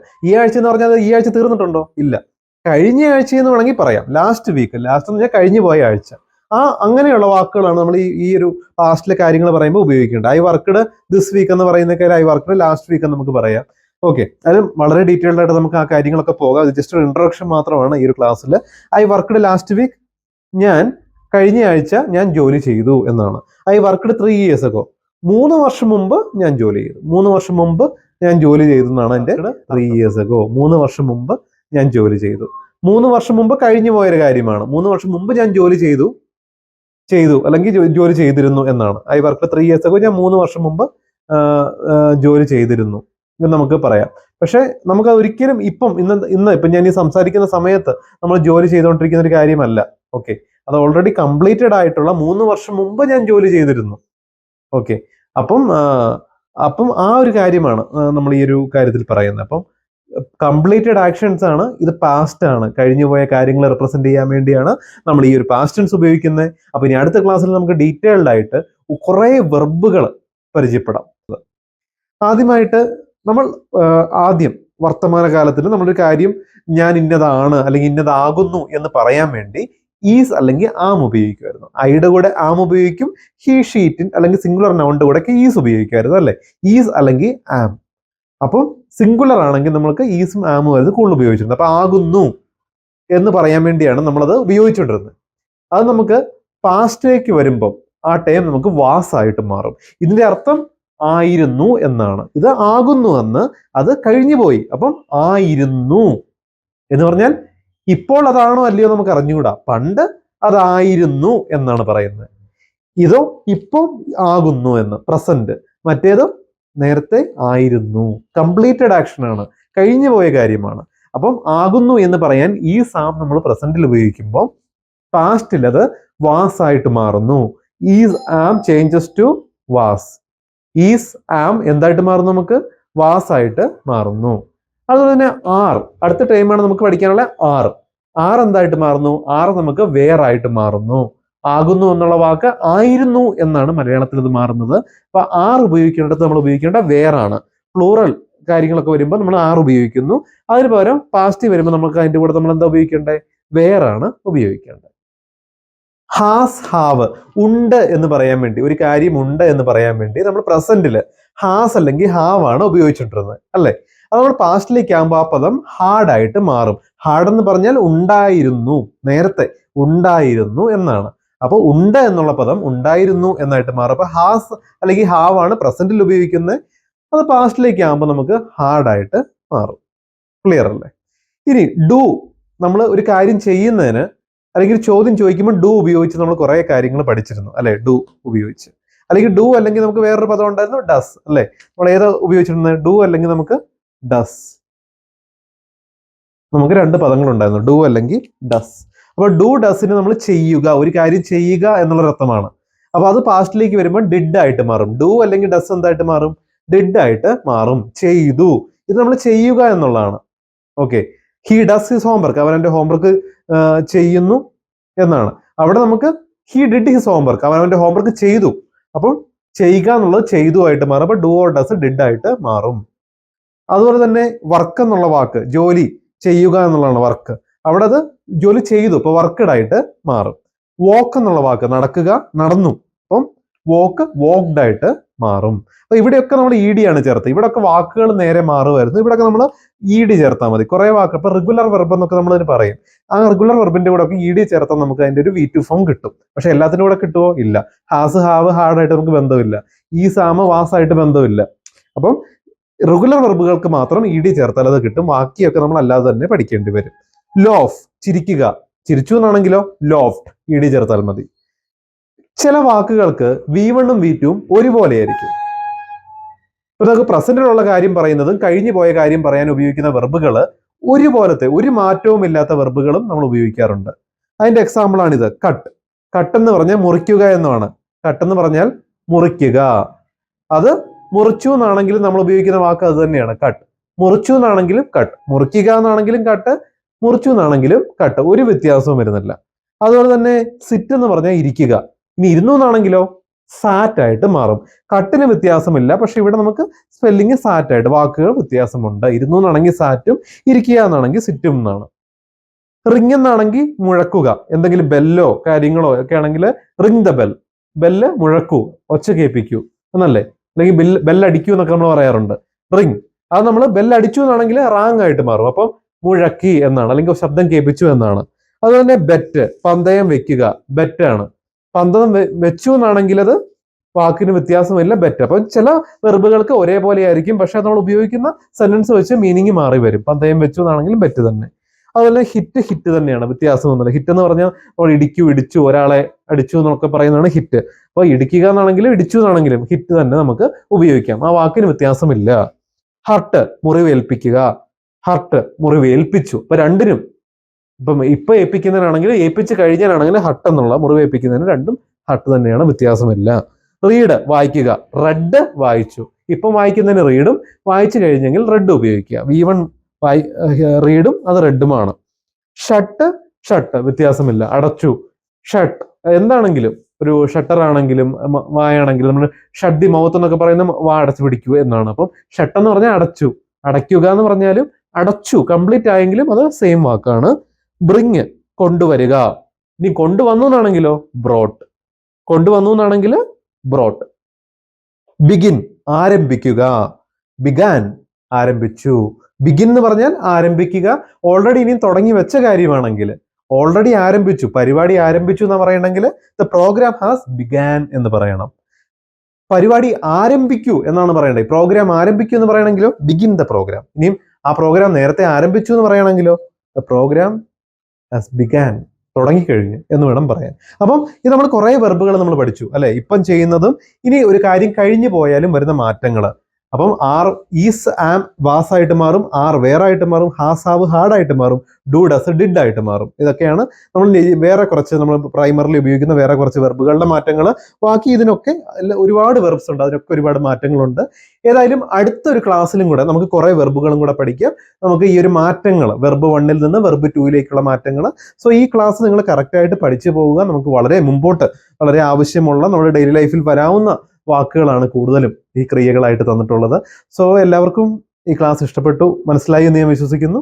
എന്ന് പറഞ്ഞാൽ ഈ ആഴ്ച തീർന്നിട്ടുണ്ടോ? ഇല്ല. കഴിഞ്ഞ ആഴ്ച എന്ന് വേണമെങ്കിൽ പറയാം. ലാസ്റ്റ് വീക്ക്, ലാസ്റ്റ് എന്ന് പറഞ്ഞാൽ കഴിഞ്ഞു പോയ ആഴ്ച. അങ്ങനെയുള്ള വാക്കുകളാണ് നമ്മൾ ഈ ഒരു പാസ്റ്റിലെ കാര്യങ്ങൾ പറയുമ്പോൾ ഉപയോഗിക്കേണ്ടത്. ഐ വർക്ക്ഡ് ദിസ് വീക്ക് എന്ന് പറയുന്നൊക്കെ ഐ വർക്ക്ഡ് ലാസ്റ്റ് വീക്ക് എന്ന് നമുക്ക് പറയാം. ഓക്കെ, അത് വളരെ ഡീറ്റെയിൽഡ് ആയിട്ട് നമുക്ക് ആ കാര്യങ്ങളൊക്കെ പോകാം. അത് ജസ്റ്റ് ഒരു ഇൻട്രൊഡക്ഷൻ മാത്രമാണ് ഈ ഒരു ക്ലാസ്സിൽ. ഐ വർക്ക്ഡ് ലാസ്റ്റ് വീക്ക്, ഞാൻ കഴിഞ്ഞ ആഴ്ച ഞാൻ ജോലി ചെയ്തു എന്നാണ്. I worked 3 years ago. 3 വർഷം മുമ്പ് ഞാൻ ജോലി ചെയ്തു. 3 വർഷം മുമ്പ് ഞാൻ ജോലി ചെയ്തു എന്നാണ് എൻ്റെ 3 years ago. 3 വർഷം മുമ്പ് ഞാൻ ജോലി ചെയ്തു. 3 വർഷം മുമ്പ് കഴിഞ്ഞു പോയൊരു കാര്യമാണ്. 3 വർഷം മുമ്പ് ഞാൻ ജോലി ചെയ്തു അല്ലെങ്കിൽ ജോലി ചെയ്തിരുന്നു എന്നാണ്. I work 3 years ago. ഞാൻ 3 വർഷം മുമ്പ് ജോലി ചെയ്തിരുന്നു എന്ന് നമുക്ക് പറയാം. പക്ഷെ നമുക്ക് ഒരിക്കലും ഇപ്പം ഞാൻ ഈ സംസാരിക്കുന്ന സമയത്ത് നമ്മൾ ജോലി ചെയ്തുകൊണ്ടിരിക്കുന്ന ഒരു കാര്യമല്ല. ഓക്കെ, അത് ഓൾറെഡി കംപ്ലീറ്റഡ് ആയിട്ടുള്ള 3 വർഷം മുമ്പ് ഞാൻ ജോലി ചെയ്തിരുന്നു. ഓക്കെ, അപ്പം ആ ഒരു കാര്യമാണ് നമ്മൾ ഈ ഒരു കാര്യത്തിൽ പറയുന്നത്. അപ്പം കംപ്ലീറ്റഡ് ആക്ഷൻസ് ആണ്, ഇത് പാസ്റ്റ് ആണ്. കഴിഞ്ഞുപോയ കാര്യങ്ങൾ റെപ്രസെന്റ് ചെയ്യാൻ വേണ്ടിയാണ് നമ്മൾ ഈ ഒരു പാസ്റ്റ് ടെൻസ് ഉപയോഗിക്കുന്നത്. അപ്പൊ ഇനി അടുത്ത ക്ലാസ്സിൽ നമുക്ക് ഡീറ്റെയിൽഡ് ആയിട്ട് കുറെ വെർബുകൾ പരിചയപ്പെടാം. ആദ്യമായിട്ട് നമ്മൾ ആദ്യം വർത്തമാനകാലത്തിൽ നമ്മളൊരു കാര്യം ഞാൻ ഇന്നതാണ് അല്ലെങ്കിൽ ഇന്നതാകുന്നു എന്ന് പറയാൻ വേണ്ടി ഈസ് അല്ലെങ്കിൽ ആം ഉപയോഗിക്കുമായിരുന്നു. ഐയുടെ കൂടെ ആം ഉപയോഗിക്കും, ഹി ഷീറ്റിൻ അല്ലെങ്കിൽ സിംഗുലർ നൗണിന്റെ കൂടെ ഒക്കെ ഈസ് ഉപയോഗിക്കുമായിരുന്നു അല്ലെ, ഈസ് അല്ലെങ്കിൽ ആം. അപ്പം സിംഗുലർ ആണെങ്കിൽ നമ്മൾക്ക് ഈസും ആമും ആയിരുന്നു കൂടുതൽ ഉപയോഗിച്ചിരുന്നത്. അപ്പൊ ആകുന്നു എന്ന് പറയാൻ വേണ്ടിയാണ് നമ്മളത് ഉപയോഗിച്ചുകൊണ്ടിരുന്നത്. അത് നമുക്ക് പാസ്റ്റിലേക്ക് വരുമ്പം ആ ടൈം നമുക്ക് വാസ് ആയിട്ട് മാറും. ഇതിന്റെ അർത്ഥം ആയിരുന്നു എന്നാണ്. ഇത് ആകുന്നു എന്ന്, അത് കഴിഞ്ഞു പോയി. അപ്പം ആയിരുന്നു എന്ന് പറഞ്ഞാൽ ഇപ്പോൾ അതാണോ അല്ലയോ നമുക്ക് അറിഞ്ഞുകൂടാ. പണ്ട് അതായിരുന്നു എന്നാണ് പറയുന്നത്. ഇതോ ഇപ്പോൾ ആകുന്നു എന്ന്, പ്രസന്റ്. മറ്റേതോ നേരത്തെ ആയിരുന്നു. കംപ്ലീറ്റഡ് ആക്ഷൻ ആണ്, കഴിഞ്ഞു പോയ കാര്യമാണ്. അപ്പം ആകുന്നു എന്ന് പറയാൻ ഈ സാം നമ്മൾ പ്രസന്റിൽ ഉപയോഗിക്കുമ്പോൾ പാസ്റ്റിൽ അത് വാസ് ആയിട്ട് മാറുന്നു. Is am changes to was. Is am എന്തായിട്ട് മാറുന്നു? നമുക്ക് വാസ് ആയിട്ട് മാറുന്നു. അതുപോലെ തന്നെ ആർ, അടുത്ത ടൈമാണ് നമുക്ക് പഠിക്കാനുള്ള ആർ എന്തായിട്ട് മാറുന്നു? ആർ നമുക്ക് വേറായിട്ട് മാറുന്നു. ആകുന്നു എന്നുള്ള വാക്ക് ആയിരുന്നു എന്നാണ് മലയാളത്തിൽ ഇത് മാറുന്നത്. അപ്പൊ ആർ ഉപയോഗിക്കേണ്ടത് നമ്മൾ ഉപയോഗിക്കേണ്ട വേറാണ്. പ്ലൂറൽ കാര്യങ്ങളൊക്കെ വരുമ്പോൾ നമ്മൾ ആർ ഉപയോഗിക്കുന്നു. അതിന് പകരം പാസ്റ്റ് വരുമ്പോൾ നമുക്ക് അതിന്റെ കൂടെ നമ്മൾ എന്താ ഉപയോഗിക്കേണ്ടത്? വേറാണ് ഉപയോഗിക്കേണ്ടത്. ഹാസ്, ഹാവ്, ഉണ്ട് എന്ന് പറയാൻ വേണ്ടി, ഒരു കാര്യം ഉണ്ട് എന്ന് പറയാൻ വേണ്ടി നമ്മൾ പ്രസന്റില് ഹാസ് അല്ലെങ്കിൽ ഹാവ് ആണ് ഉപയോഗിച്ചിട്ടിരുന്നത് അല്ലെ. അത് നമ്മൾ പാസ്റ്റിലേക്ക് ആകുമ്പോൾ ആ പദം ഹാർഡായിട്ട് മാറും. ഹാർഡ് എന്ന് പറഞ്ഞാൽ ഉണ്ടായിരുന്നു, നേരത്തെ ഉണ്ടായിരുന്നു എന്നാണ്. അപ്പൊ ഉണ്ട് എന്നുള്ള പദം ഉണ്ടായിരുന്നു എന്നായിട്ട് മാറും. അപ്പൊ ഹാസ് അല്ലെങ്കിൽ ഹാവ് ആണ് പ്രസന്റിൽ ഉപയോഗിക്കുന്നത്. അത് പാസ്റ്റിലേക്ക് ആകുമ്പോൾ നമുക്ക് ഹാർഡായിട്ട് മാറും. ക്ലിയർ അല്ലേ? ഇനി ഡു, നമ്മൾ ഒരു കാര്യം ചെയ്യുന്നതിന് അല്ലെങ്കിൽ ചോദ്യം ചോദിക്കുമ്പോൾ ഡു ഉപയോഗിച്ച് നമ്മൾ കുറെ കാര്യങ്ങൾ പഠിച്ചിരുന്നു അല്ലെ. ഡു ഉപയോഗിച്ച്, അല്ലെങ്കിൽ ഡു അല്ലെങ്കിൽ നമുക്ക് വേറൊരു പദം ഉണ്ടായിരുന്നു ഡസ് അല്ലെ. നമ്മൾ ഏതാ ഉപയോഗിച്ചിരുന്നത്? ഡു അല്ലെങ്കിൽ നമുക്ക് ഡസ്. നമുക്ക് 2 പദങ്ങൾ ഉണ്ടായിരുന്നു, ഡു അല്ലെങ്കിൽ ഡസ്. അപ്പൊ ഡു ഡസിന് നമ്മൾ ചെയ്യുക, ഒരു കാര്യം ചെയ്യുക എന്നുള്ള അർത്ഥമാണ്. അപ്പൊ അത് പാസ്റ്റിലേക്ക് വരുമ്പോൾ ഡിഡ് ആയിട്ട് മാറും. ഡു അല്ലെങ്കിൽ ഡസ് എന്തായിട്ട് മാറും? ഡിഡ് ആയിട്ട് മാറും. ചെയ്തു, ഇത് നമ്മൾ ചെയ്യുക എന്നുള്ളതാണ്. Okay, he does his homework, അവൻ അവന്റെ ഹോംവർക്ക് ചെയ്യുന്നു എന്നാണ്. അവിടെ നമുക്ക് ഹി ഡിഡ് ഹിസ് ഹോംവർക്ക്, അവൻ അവന്റെ ഹോംവർക്ക് ചെയ്തു. അപ്പം ചെയ്യുക എന്നുള്ളത് ചെയ്തു ആയിട്ട് മാറും. അപ്പൊ ഡു ഓർ ഡസ് ഡിഡ് ആയിട്ട് മാറും. അതുപോലെ തന്നെ വർക്ക് എന്നുള്ള വാക്ക്, ജോലി ചെയ്യുക എന്നുള്ളതാണ് വർക്ക്. അവിടെ അത് ജോലി ചെയ്തു, ഇപ്പൊ വർക്കഡ് ആയിട്ട് മാറും. വോക്ക് എന്നുള്ള വാക്ക്, നടക്കുക, നടന്നു. അപ്പം വോക്ക് വോക്ക്ഡ് ആയിട്ട് മാറും. അപ്പൊ ഇവിടെയൊക്കെ നമ്മൾ ഇ ഡി ആണ് ചേർത്ത്. ഇവിടെയൊക്കെ വാക്കുകൾ നേരെ മാറുമായിരുന്നു. ഇവിടെയൊക്കെ നമ്മൾ ഇ ഡി ചേർത്താൽ മതി. കുറെ വാക്ക്, ഇപ്പൊ റെഗുലർ വെർബ് എന്നൊക്കെ നമ്മൾ പറയും. ആ റെഗുലർ വെർബിന്റെ കൂടെ ഒക്കെ ഇ ഡി ചേർത്താൽ നമുക്ക് അതിന്റെ ഒരു V2 ഫോം കിട്ടും. പക്ഷെ എല്ലാത്തിനും കൂടെ കിട്ടുമോ? ഇല്ല. ഹാസ്, ഹാവ്, ഹാർഡ് ആയിട്ട് നമുക്ക് ബന്ധമില്ല. ഈ സാമ വാസ് ആയിട്ട് ബന്ധമില്ല. അപ്പം റെഗുലർ വെർബുകൾക്ക് മാത്രം ഇ ഡി ചേർത്താൽ അത് കിട്ടും. ബാക്കിയൊക്കെ നമ്മൾ അല്ലാതെ തന്നെ പഠിക്കേണ്ടി വരും. ലോഫ്, ചിരിക്കുക, ചിരിച്ചു എന്നാണെങ്കിലോ ലോഫ്റ്റ്, ഇ ഡി ചേർത്താൽ മതി. ചില വാക്കുകൾക്ക് V1ഉം V2ഉം ഒരുപോലെ ആയിരിക്കും. ഇപ്പൊ നമുക്ക് പ്രസന്റിലുള്ള കാര്യം പറയുന്നതും കഴിഞ്ഞു പോയ കാര്യം പറയാൻ ഉപയോഗിക്കുന്ന വെർബുകൾ ഒരുപോലത്തെ, ഒരു മാറ്റവും ഇല്ലാത്ത വെർബുകളും നമ്മൾ ഉപയോഗിക്കാറുണ്ട്. അതിന്റെ എക്സാമ്പിൾ ആണിത്. കട്ട്. കട്ട് എന്ന് പറഞ്ഞാൽ മുറിക്കുക എന്നാണ്. കട്ട് എന്ന് പറഞ്ഞാൽ മുറിക്കുക. അത് മുറിച്ചു എന്നാണെങ്കിലും നമ്മൾ ഉപയോഗിക്കുന്ന വാക്ക് അത് തന്നെയാണ്, കട്ട്. മുറിച്ചു എന്നാണെങ്കിലും കട്ട്, മുറിക്കുക എന്നാണെങ്കിലും കട്ട്, മുറിച്ചു എന്നാണെങ്കിലും കട്ട്, ഒരു വ്യത്യാസവും വരുന്നില്ല. അതുപോലെ തന്നെ സിറ്റ് എന്ന് പറഞ്ഞാൽ ഇരിക്കുക. ഇനി ഇരുന്നു എന്നാണെങ്കിലോ സാറ്റ് ആയിട്ട് മാറും. കട്ടിന് വ്യത്യാസമില്ല, പക്ഷെ ഇവിടെ നമുക്ക് സ്പെല്ലിങ് സാറ്റ് ആയിട്ട്, വാക്കുകൾ വ്യത്യാസമുണ്ട്. ഇരുന്നു എന്നാണെങ്കിൽ സാറ്റും, ഇരിക്കുക എന്നാണെങ്കിൽ സിറ്റും എന്നാണ്. റിങ് എന്നാണെങ്കിൽ മുഴക്കുക, എന്തെങ്കിലും ബെല്ലോ കാര്യങ്ങളോ ഒക്കെ ആണെങ്കിൽ റിങ് ദ ബെൽ, ബെല്ല് മുഴക്കൂ, ഒച്ച കേൾപ്പിക്കൂ എന്നല്ലേ. അല്ലെങ്കിൽ ബെല്ലടിക്കൂ എന്നൊക്കെ നമ്മൾ പറയാറുണ്ട്. റിങ്, അത് നമ്മൾ ബെല്ലടിച്ചു എന്നാണെങ്കിൽ റാങ് ആയിട്ട് മാറും. അപ്പം മുഴക്കി എന്നാണ്, അല്ലെങ്കിൽ ശബ്ദം കേൾപ്പിച്ചു എന്നാണ്. അതുപോലെ തന്നെ ബെറ്റ്, പന്തയം വെക്കുക, ബെറ്റാണ്. പന്തയം വെച്ചു എന്നാണെങ്കിൽ അത് വാക്കിന് വ്യത്യാസമില്ല, ബെറ്റ്. അപ്പൊ ചില വെർബുകൾക്ക് ഒരേപോലെ ആയിരിക്കും, പക്ഷെ നമ്മൾ ഉപയോഗിക്കുന്ന സെന്റൻസ് വെച്ച് മീനിങ് മാറി വരും. പന്തയം വെച്ചു എന്നാണെങ്കിലും ബെറ്റ് തന്നെ. അതുപോലെ ഹിറ്റ് തന്നെയാണ്, വ്യത്യാസമൊന്നുമില്ല. ഹിറ്റ് എന്ന് പറഞ്ഞാൽ നമ്മൾ ഇടിച്ചു, ഒരാളെ അടിച്ചു എന്നൊക്കെ പറയുന്നതാണ് ഹിറ്റ്. അപ്പൊ ഇടിക്കുക എന്നാണെങ്കിലും ഇടിച്ചു എന്നാണെങ്കിലും ഹിറ്റ് തന്നെ നമുക്ക് ഉപയോഗിക്കാം, ആ വാക്കിന് വ്യത്യാസമില്ല. ഹർട്ട്, മുറിവേൽപ്പിക്കുക, ഹർട്ട് മുറിവേൽപ്പിച്ചു. അപ്പൊ രണ്ടിനും ഇപ്പൊ ഏൽപ്പിക്കുന്നതിനാണെങ്കിൽ ഏൽപ്പിച്ച് കഴിഞ്ഞാലാണെങ്കിൽ ഹർട്ട് എന്നുള്ള മുറിവേൽപ്പിക്കുന്നതിന് രണ്ടും ഹർട്ട് തന്നെയാണ്, വ്യത്യാസമില്ല. റീഡ്, വായിക്കുക, റെഡ് വായിച്ചു. ഇപ്പം വായിക്കുന്നതിന് റീഡും, വായിച്ചു കഴിഞ്ഞെങ്കിൽ റെഡ് ഉപയോഗിക്കുക. V1 റീഡും അത് റെഡുമാണ്. ഷട്ട് വ്യത്യാസമില്ല, അടച്ചു. ഷട്ട് എന്താണെങ്കിലും, ഒരു ഷട്ടർ ആണെങ്കിലും വായാണെങ്കിലും നമ്മൾ ഷട്ട് ദി മൗത്ത് എന്നൊക്കെ പറയുന്ന വാ അടച്ചു പിടിക്കുക എന്നാണ്. അപ്പം ഷട്ട് എന്ന് പറഞ്ഞാൽ അടച്ചു, അടയ്ക്കുക എന്ന് പറഞ്ഞാലും അടച്ചു കംപ്ലീറ്റ് ആയെങ്കിലും അത് സെയിം വാക്കാണ്. ബ്രിങ്, കൊണ്ടുവരിക. ഇനി കൊണ്ടുവന്നു എന്നാണെങ്കിലോ ബ്രോട്ട്, കൊണ്ടുവന്നു എന്നാണെങ്കിൽ ബ്രോട്ട്. ബിഗിൻ, ആരംഭിക്കുക, ബിഗാൻ, ആരംഭിച്ചു. ബിഗിൻ എന്ന് പറഞ്ഞാൽ ആരംഭിക്കുക, ഓൾറെഡി ഇനിയും തുടങ്ങി വെച്ച കാര്യമാണെങ്കിൽ, ഓൾറെഡി ആരംഭിച്ചു, പരിപാടി ആരംഭിച്ചു എന്ന് പറയണമെങ്കിൽ ദ പ്രോഗ്രാം ഹാസ് ബിഗാൻ എന്ന് പറയണം. പരിപാടി ആരംഭിക്കൂ എന്നാണ് പറയേണ്ടത്. പ്രോഗ്രാം ആരംഭിക്കൂ എന്ന് പറയണമെങ്കിലോ ബിഗിൻ ദ പ്രോഗ്രാം. ഇനിയും ആ പ്രോഗ്രാം നേരത്തെ ആരംഭിച്ചു എന്ന് പറയണമെങ്കിലോ ദ പ്രോഗ്രാം ഹാസ് ബിഗാൻ, തുടങ്ങിക്കഴിഞ്ഞു എന്ന് വേണം പറയാൻ. അപ്പം ഇത് നമ്മൾ കുറെ വെർബുകൾ നമ്മൾ പഠിച്ചു അല്ലെ, ഇപ്പം ചെയ്യുന്നതും ഇനി ഒരു കാര്യം കഴിഞ്ഞു പോയാലും വരുന്ന മാറ്റങ്ങൾ. അപ്പം ആർ, ഈസ്, ആം, വാസ് ആയിട്ട് മാറും, ആർ വേറായിട്ട് മാറും, ഹാസ്, ഹാവ്, ഹാർഡ് ആയിട്ട് മാറും, ഡു, ഡസ്, ഡിഡ് ആയിട്ട് മാറും. ഇതൊക്കെയാണ് നമ്മൾ വേറെ കുറച്ച് നമ്മൾ പ്രൈമറിൽ ഉപയോഗിക്കുന്ന വേറെ കുറച്ച് വെർബുകളുടെ മാറ്റങ്ങൾ. ബാക്കി ഇതിനൊക്കെ ഒരുപാട് വെർബ്സ് ഉണ്ട്, അതിനൊക്കെ ഒരുപാട് മാറ്റങ്ങളുണ്ട്. ഏതായാലും അടുത്തൊരു ക്ലാസ്സിലും കൂടെ നമുക്ക് കുറെ വെർബുകളും കൂടെ പഠിക്കാം. നമുക്ക് ഈ ഒരു മാറ്റങ്ങൾ, വെർബ് 1-ൽ നിന്ന് വെർബ് 2-ലേക്കുള്ള മാറ്റങ്ങൾ. സോ ഈ ക്ലാസ് നിങ്ങൾ കറക്റ്റായിട്ട് പഠിച്ചു പോവുക. നമുക്ക് വളരെ മുമ്പോട്ട് വളരെ ആവശ്യമുള്ള നമ്മുടെ ഡെയിലി ലൈഫിൽ വരാവുന്ന വാക്കുകളാണ് കൂടുതലും ഈ ക്രിയകളായിട്ട് തന്നിട്ടുള്ളത്. സോ എല്ലാവർക്കും ഈ ക്ലാസ് ഇഷ്ടപ്പെട്ടു, മനസ്സിലായി എന്ന് ഞാൻ വിശ്വസിക്കുന്നു.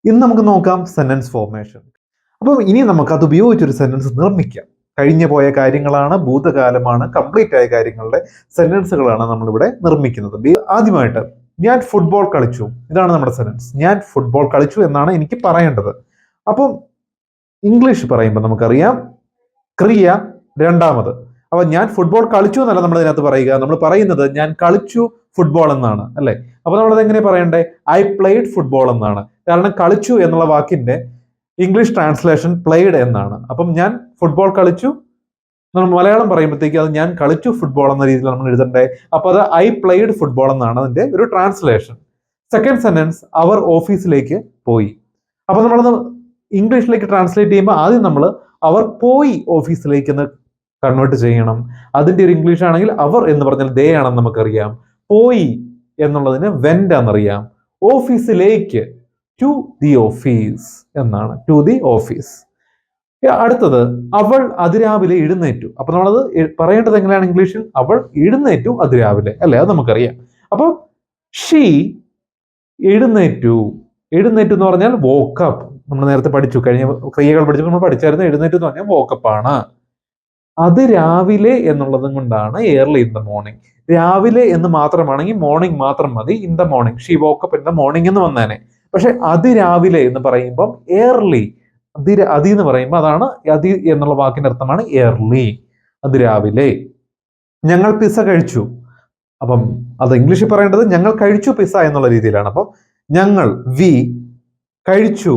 ഇന്ന് നമുക്ക് നോക്കാം സെന്റൻസ് ഫോർമേഷൻ. അപ്പം ഇനി നമുക്ക് അത് ഉപയോഗിച്ചൊരു സെന്റൻസ് നിർമ്മിക്കാം. കഴിഞ്ഞു പോയ കാര്യങ്ങളാണ്, ഭൂതകാലമാണ്, കംപ്ലീറ്റ് ആയ കാര്യങ്ങളുടെ സെന്റൻസുകളാണ് നമ്മളിവിടെ നിർമ്മിക്കുന്നത്. ആദ്യമായിട്ട് ഞാൻ ഫുട്ബോൾ കളിച്ചു, ഇതാണ് നമ്മുടെ സെന്റൻസ്. ഞാൻ ഫുട്ബോൾ കളിച്ചു എന്നാണ് എനിക്ക് പറയേണ്ടത്. അപ്പം ഇംഗ്ലീഷ് പറയുമ്പോൾ നമുക്കറിയാം ക്രിയ രണ്ടാമത്. അപ്പൊ ഞാൻ ഫുട്ബോൾ കളിച്ചു എന്നല്ല നമ്മൾ ഇതിനകത്ത് പറയുക, നമ്മൾ പറയുന്നത് ഞാൻ കളിച്ചു ഫുട്ബോൾ എന്നാണ് അല്ലെ. അപ്പൊ നമ്മളത് എങ്ങനെ പറയണ്ടേ? ഐ പ്ലേഡ് ഫുട്ബോൾ എന്നാണ്. കാരണം കളിച്ചു എന്നുള്ള വാക്കിന്റെ ഇംഗ്ലീഷ് ട്രാൻസ്ലേഷൻ പ്ലേഡ് എന്നാണ്. അപ്പം ഞാൻ ഫുട്ബോൾ കളിച്ചു, നമ്മൾ മലയാളം പറയുമ്പോഴത്തേക്ക് അത് ഞാൻ കളിച്ചു ഫുട്ബോൾ എന്ന രീതിയിൽ നമ്മൾ എഴുതണ്ടേ. അപ്പൊ അത് ഐ പ്ലേഡ് ഫുട്ബോൾ എന്നാണ് അതിന്റെ ഒരു ട്രാൻസ്ലേഷൻ. സെക്കൻഡ് സെന്റൻസ് അവർ ഓഫീസിലേക്ക് പോയി. അപ്പൊ നമ്മളത് ഇംഗ്ലീഷിലേക്ക് ട്രാൻസ്ലേറ്റ് ചെയ്യുമ്പോൾ ആദ്യം നമ്മൾ അവർ പോയി ഓഫീസിലേക്ക് എന്ന് കൺവേർട്ട് ചെയ്യണം. അതിന്റെ ഒരു ഇംഗ്ലീഷ് ആണെങ്കിൽ അവർ എന്ന് പറഞ്ഞാൽ ദേ ആണെന്ന് നമുക്കറിയാം. പോയി എന്നുള്ളതിന് വെന്റ് എന്നറിയാം. ഓഫീസിലേക്ക് ടു ദി ഓഫീസ് എന്നാണ്, ടു ദി ഓഫീസ്. അടുത്തത് അവൾ അതിരാവിലെ എഴുന്നേറ്റു. അപ്പൊ നമ്മളത് പറയേണ്ടത് എങ്ങനെയാണ് ഇംഗ്ലീഷിൽ? അവൾ എഴുന്നേറ്റു അതിരാവിലെ അല്ലെ, അത് നമുക്കറിയാം. അപ്പൊ ഷീ എഴുന്നേറ്റു. എഴുന്നേറ്റു എന്ന് പറഞ്ഞാൽ വോക്കപ്പ്. നമ്മൾ നേരത്തെ പഠിച്ചു, കഴിഞ്ഞ ക്രിയകൾ പഠിച്ചു നമ്മൾ പഠിച്ചായിരുന്നു. എഴുന്നേറ്റ് എന്ന് പറഞ്ഞാൽ വോക്കപ്പാണ്. അത് രാവിലെ എന്നുള്ളതും കൊണ്ടാണ് ഏർലി ഇൻ ദ മോർണിംഗ്. രാവിലെ എന്ന് മാത്രമാണെങ്കിൽ മോർണിംഗ് മാത്രം മതി. In the morning, she woke up in the morning എന്ന് വന്നേനെ. പക്ഷെ അതിരാവിലെ എന്ന് പറയുമ്പം ഏർലി, അതി എന്ന് പറയുമ്പോൾ അതാണ് അതി എന്നുള്ള വാക്കിന്റെ അർത്ഥമാണ് ഏർലി, അതിരാവിലെ. ഞങ്ങൾ പിസ്സ കഴിച്ചു. അപ്പം അത് ഇംഗ്ലീഷിൽ പറയേണ്ടത് ഞങ്ങൾ കഴിച്ചു പിസ്സ എന്നുള്ള രീതിയിലാണ്. അപ്പം ഞങ്ങൾ വി കഴിച്ചു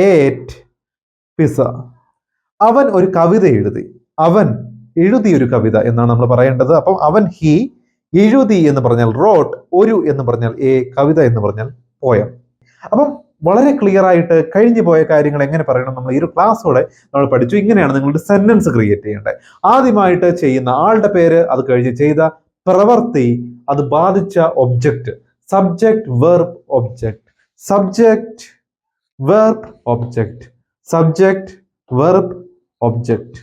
ഏറ്റ് പിസ്സ. അവൻ ഒരു കവിത എഴുതി. അവൻ എഴുതിയൊരു കവിത എന്നാണ് നമ്മൾ പറയേണ്ടത്. അപ്പം അവൻ ഹി എഴുതി എന്ന് പറഞ്ഞാൽ റോട്ട്, ഒരു എന്ന് പറഞ്ഞാൽ എ, കവിത എന്ന് പറഞ്ഞാൽ പോയം. അപ്പം വളരെ ക്ലിയർ ആയിട്ട് കഴിഞ്ഞു പോയ കാര്യങ്ങൾ എങ്ങനെ പറയണം നമ്മൾ ഈ ഒരു ക്ലാസ്സോടെ നമ്മൾ പഠിച്ചു. ഇങ്ങനെയാണ് നിങ്ങളുടെ സെന്റൻസ് ക്രിയേറ്റ് ചെയ്യേണ്ടത്. ആദ്യമായിട്ട് ചെയ്യുന്ന ആളുടെ പേര്, അത് കഴിഞ്ഞ് ചെയ്ത പ്രവൃത്തി, അത് ബാധിച്ച object, subject verb object, subject verb object, subject verb object,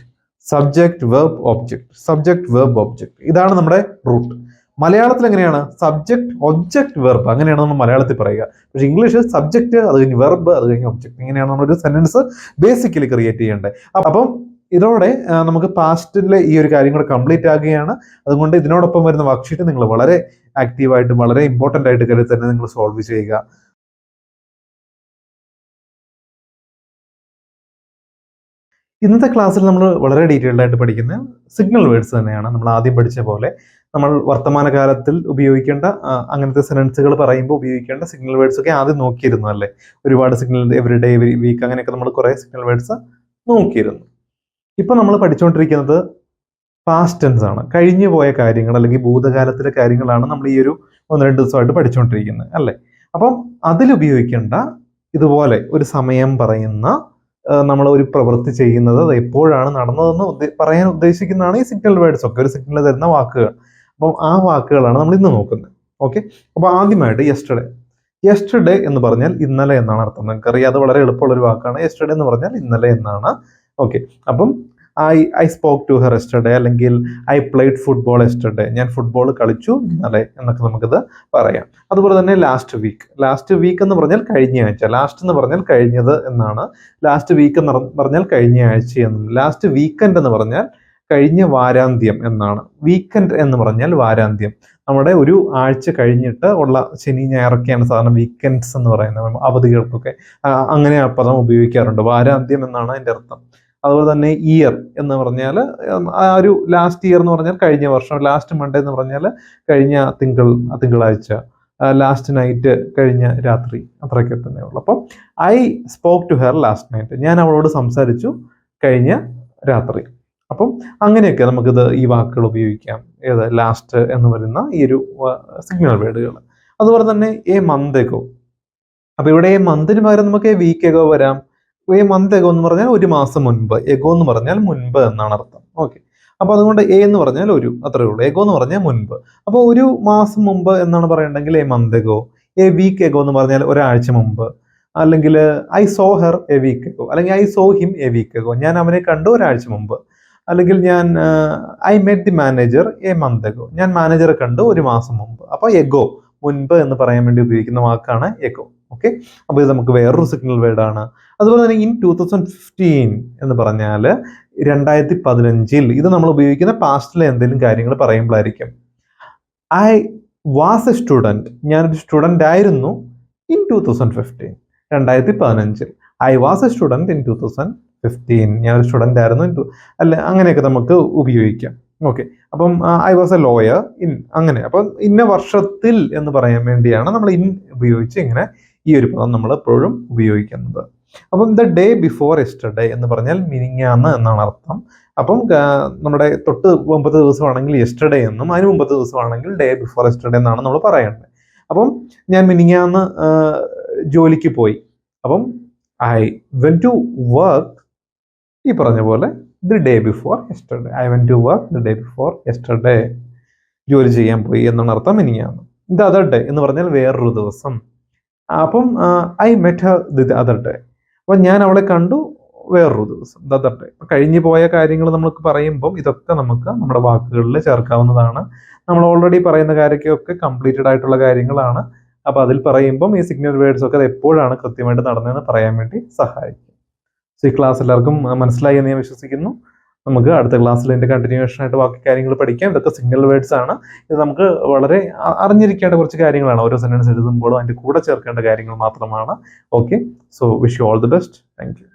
subject verb object, subject verb object. ഇതാണ് നമ്മുടെ റൂട്ട്. മലയാളത്തിൽ എങ്ങനെയാണ്? സബ്ജക്ട് ഒബ്ജക്ട് വെർബ്, അങ്ങനെയാണ് നമ്മൾ മലയാളത്തിൽ പറയുക. പക്ഷെ ഇംഗ്ലീഷിൽ സബ്ജക്ട്, അത് കഴിഞ്ഞ് വെർബ്, അത് കഴിഞ്ഞ് ഒബ്ജക്ട്. ഇങ്ങനെയാണ് നമ്മളൊരു സെന്റൻസ് ബേസിക്കലി ക്രിയേറ്റ് ചെയ്യേണ്ടത്. അപ്പം ഇതോടെ നമുക്ക് പാസ്റ്റിലെ ഈ ഒരു കാര്യം കൂടെ കംപ്ലീറ്റ് ആകുകയാണ്. അതുകൊണ്ട് ഇതിനോടൊപ്പം വരുന്ന വർക്ക്ഷീറ്റ് നിങ്ങൾ വളരെ ആക്റ്റീവായിട്ട് വളരെ ഇമ്പോർട്ടൻ്റ് ആയിട്ട് കരുതി തന്നെ നിങ്ങൾ സോൾവ് ചെയ്യുക. ഇന്നത്തെ ക്ലാസ്സിൽ നമ്മൾ വളരെ ഡീറ്റെയിൽഡ് ആയിട്ട് പഠിക്കുന്ന സിഗ്നൽ വേർഡ്സ് തന്നെയാണ്. നമ്മൾ ആദ്യം പഠിച്ച പോലെ നമ്മൾ വർത്തമാനകാലത്തിൽ ഉപയോഗിക്കേണ്ട അങ്ങനത്തെ സെന്റൻസുകൾ പറയുമ്പോൾ ഉപയോഗിക്കേണ്ട സിഗ്നൽ വേർഡ്സ് ഒക്കെ ആദ്യം നോക്കിയിരുന്നു അല്ലേ. ഒരുപാട് signal every day every week അങ്ങനെയൊക്കെ നമ്മൾ കുറേ സിഗ്നൽ വേർഡ്സ് നോക്കിയിരുന്നു. ഇപ്പൊ നമ്മൾ പഠിച്ചുകൊണ്ടിരിക്കുന്നത് പാസ്റ്റ് ടെൻസ് ആണ്. കഴിഞ്ഞു പോയ കാര്യങ്ങൾ അല്ലെങ്കിൽ ഭൂതകാലത്തിലെ കാര്യങ്ങളാണ് നമ്മൾ ഈ ഒരു 1-2 ദിവസമായിട്ട് പഠിച്ചുകൊണ്ടിരിക്കുന്നത് അല്ലേ. അപ്പം അതിലുപയോഗിക്കേണ്ട ഇതുപോലെ ഒരു സമയം പറയുന്ന നമ്മൾ ഒരു പ്രവൃത്തി ചെയ്യുന്നത് അത് എപ്പോഴാണ് നടന്നതെന്ന് പറയാൻ ഉദ്ദേശിക്കുന്നതാണ് ഈ സിഗ്നൽ വേർഡ്സ് ഒക്കെ. ഒരു സിഗ്നൽ തരുന്ന വാക്കുകൾ. അപ്പം ആ വാക്കുകളാണ് നമ്മൾ ഇന്ന് നോക്കുന്നത്. ഓക്കെ, അപ്പൊ ആദ്യമായിട്ട് യെസ്റ്റർഡേ എന്ന് പറഞ്ഞാൽ ഇന്നലെ എന്നാണ് അർത്ഥം. നിങ്ങൾക്കറിയാം, അത് വളരെ എളുപ്പമുള്ള ഒരു വാക്കാണ്. യെസ്റ്റർഡേ എന്ന് പറഞ്ഞാൽ ഇന്നലെ എന്നാണ്. ഓക്കെ, അപ്പം I spoke to her yesterday, അല്ലെങ്കിൽ ഐ പ്ലേഡ് ഫുട്ബോൾ യെസ്റ്റർഡേ, ഞാൻ ഫുട്ബോൾ കളിച്ചു ഇന്നലെ എന്നൊക്കെ നമുക്കിത് പറയാം. അതുപോലെ തന്നെ ലാസ്റ്റ് വീക്ക് എന്ന് പറഞ്ഞാൽ കഴിഞ്ഞ ആഴ്ച. ലാസ്റ്റ് എന്ന് പറഞ്ഞാൽ കഴിഞ്ഞത് എന്നാണ്. ലാസ്റ്റ് വീക്ക് എന്ന് പറഞ്ഞാൽ കഴിഞ്ഞ ആഴ്ച എന്നും. ലാസ്റ്റ് വീക്കെൻഡ് എന്ന് പറഞ്ഞാൽ കഴിഞ്ഞ വാരാന്ത്യം എന്നാണ്. വീക്കെൻഡ് എന്ന് പറഞ്ഞാൽ വാരാന്ത്യം. നമ്മുടെ ഒരു ആഴ്ച കഴിഞ്ഞിട്ട് ഉള്ള ശനി ഞായറൊക്കെയാണ് സാധാരണ വീക്കെൻഡ്സ് എന്ന് പറയുന്നത്. അവധികൾക്കൊക്കെ അങ്ങനെ ആ പദം ഉപയോഗിക്കാറുണ്ട്. വാരാന്ത്യം എന്നാണ് അതിൻ്റെ അർത്ഥം. അതുപോലെ തന്നെ ഇയർ എന്ന് പറഞ്ഞാൽ ആ ഒരു ലാസ്റ്റ് ഇയർ എന്ന് പറഞ്ഞാൽ കഴിഞ്ഞ വർഷം. ലാസ്റ്റ് മൺഡേ എന്ന് പറഞ്ഞാൽ കഴിഞ്ഞ തിങ്കളാഴ്ച. ലാസ്റ്റ് നൈറ്റ് കഴിഞ്ഞ രാത്രി. അത്രയൊക്കെ തന്നെ ഉള്ളു. അപ്പം I spoke to her last night, ഞാൻ അവളോട് സംസാരിച്ചു കഴിഞ്ഞ രാത്രി. അപ്പം അങ്ങനെയൊക്കെ നമുക്കിത് ഈ വാക്കുകൾ ഉപയോഗിക്കാം. ഏത് ലാസ്റ്റ് എന്ന് പറയുന്ന ഈ ഒരു സിഗ്നൽ വേർഡുകൾ. അതുപോലെ തന്നെ എ മന്ത് എഗോ. അപ്പൊ ഇവിടെ എ മന്തിന് പകരം നമുക്ക് എ വീക്ക് എഗോ വരാം. എ മന്ത് എഗോ എന്ന് പറഞ്ഞാൽ ഒരു മാസം മുൻപ്. എഗോ എന്ന് പറഞ്ഞാൽ മുൻപ് എന്നാണ് അർത്ഥം. ഓക്കെ, അപ്പൊ അതുകൊണ്ട് എ എന്ന് പറഞ്ഞാൽ ഒരു, അത്രേ ഉള്ളൂ. എഗോ എന്ന് പറഞ്ഞാൽ മുൻപ്. അപ്പോൾ ഒരു മാസം മുമ്പ് എന്നാണ് പറയണ്ടെങ്കിൽ a month ago. A week ago എന്ന് പറഞ്ഞാൽ ഒരാഴ്ച മുമ്പ്. അല്ലെങ്കിൽ I saw her a week ago, അല്ലെങ്കിൽ I saw him a week ago, ഞാൻ അവനെ കണ്ടു ഒരാഴ്ച മുമ്പ്. അല്ലെങ്കിൽ ഞാൻ I met the manager a month ago, ഞാൻ മാനേജറെ കണ്ടു ഒരു മാസം മുമ്പ്. അപ്പോൾ എഗോ, മുൻപ് എന്ന് പറയാൻ വേണ്ടി ഉപയോഗിക്കുന്ന വാക്കാണ് എഗോ. ഓക്കെ, അപ്പോൾ ഇത് നമുക്ക് വേറൊരു സിഗ്നൽ വേർഡാണ്. അതുപോലെ തന്നെ ഇൻ 2015 എന്ന് പറഞ്ഞാൽ 2015. ഇത് നമ്മൾ ഉപയോഗിക്കുന്ന പാസ്റ്റിലെ എന്തെങ്കിലും കാര്യങ്ങൾ പറയുമ്പോഴായിരിക്കും. ഐ വാസ് എ സ്റ്റുഡൻറ്, ഞാനൊരു സ്റ്റുഡൻ്റ് ആയിരുന്നു in 2015, 2015. I was A student in 2015, ഞാനൊരു സ്റ്റുഡൻ്റ് ആയിരുന്നു അല്ലെ, അങ്ങനെയൊക്കെ നമുക്ക് ഉപയോഗിക്കാം. ഓക്കെ, അപ്പം I was A lawyer in, അങ്ങനെ. അപ്പം ഇന്ന വർഷത്തിൽ എന്ന് പറയാൻ വേണ്ടിയാണ് നമ്മൾ ഇൻ ഉപയോഗിച്ച് ഇങ്ങനെ ഈ ഒരു പദം നമ്മൾ എപ്പോഴും ഉപയോഗിക്കുന്നത്. അപ്പം ദ ഡേ ബിഫോർ യെസ്റ്റർഡേ എന്ന് പറഞ്ഞാൽ മിനിങ്ങാന്ന് എന്നാണ് അർത്ഥം. അപ്പം നമ്മുടെ തൊട്ട് മുമ്പത്തെ ദിവസമാണെങ്കിൽ യെസ്റ്റർഡേ എന്നും, അതിന് മുമ്പത്തെ ദിവസമാണെങ്കിൽ ഡേ ബിഫോർ യെസ്റ്റർഡേ എന്നാണ് നമ്മൾ പറയേണ്ടത്. അപ്പം ഞാൻ മിനിങ്ങാന്ന് ജോലിക്ക് പോയി. അപ്പം ഐ വെന്റ് ടു വർക്ക്, ഈ പറഞ്ഞ പോലെ the day before yesterday. I went to work the day before yesterday, ജോലി ചെയ്യാൻ പോയി എന്നാണ് അർത്ഥം മിനിങ്ങാന്ന്. ദ അതർ ഡേ എന്ന് പറഞ്ഞാൽ വേറൊരു ദിവസം. അപ്പം I met Har the other day, അപ്പം ഞാൻ അവളെ കണ്ടു വേറൊരു ദിവസം. The other day. കഴിഞ്ഞു പോയ കാര്യങ്ങൾ നമുക്ക് പറയുമ്പം ഇതൊക്കെ നമുക്ക് നമ്മുടെ വാക്കുകളിൽ ചേർക്കാവുന്നതാണ്. നമ്മൾ ഓൾറെഡി പറയുന്ന കാര്യമൊക്കെ കംപ്ലീറ്റഡ് ആയിട്ടുള്ള കാര്യങ്ങളാണ്. അപ്പൊ അതിൽ പറയുമ്പം ഈ സിഗ്നൽ വേർഡ്സ് ഒക്കെ അത് എപ്പോഴാണ് കൃത്യമായിട്ട് നടന്നതെന്ന് പറയാൻ വേണ്ടി സഹായിക്കും. സോ ഈ ക്ലാസ് എല്ലാവർക്കും മനസ്സിലായി എന്ന് ഞാൻ വിശ്വസിക്കുന്നു. നമുക്ക് അടുത്ത ക്ലാസ്സിൽ ഇതിന്റെ കണ്ടിന്യൂഷൻ ആയിട്ട് ബാക്കി കാര്യങ്ങൾ പഠിക്കാം. ഇതൊക്കെ സിഗ്നൽ വേർഡ്സ് ആണ്. ഇത് നമുക്ക് വളരെ അറിഞ്ഞിരിക്കേണ്ട കുറച്ച് കാര്യങ്ങളാണ്. ഓരോ സെന്റൻസ് എഴുതുമ്പോഴും അതിന്റെ കൂടെ ചേർക്കേണ്ട കാര്യങ്ങൾ മാത്രമാണ്. Okay, so wish you all the best. Thank you.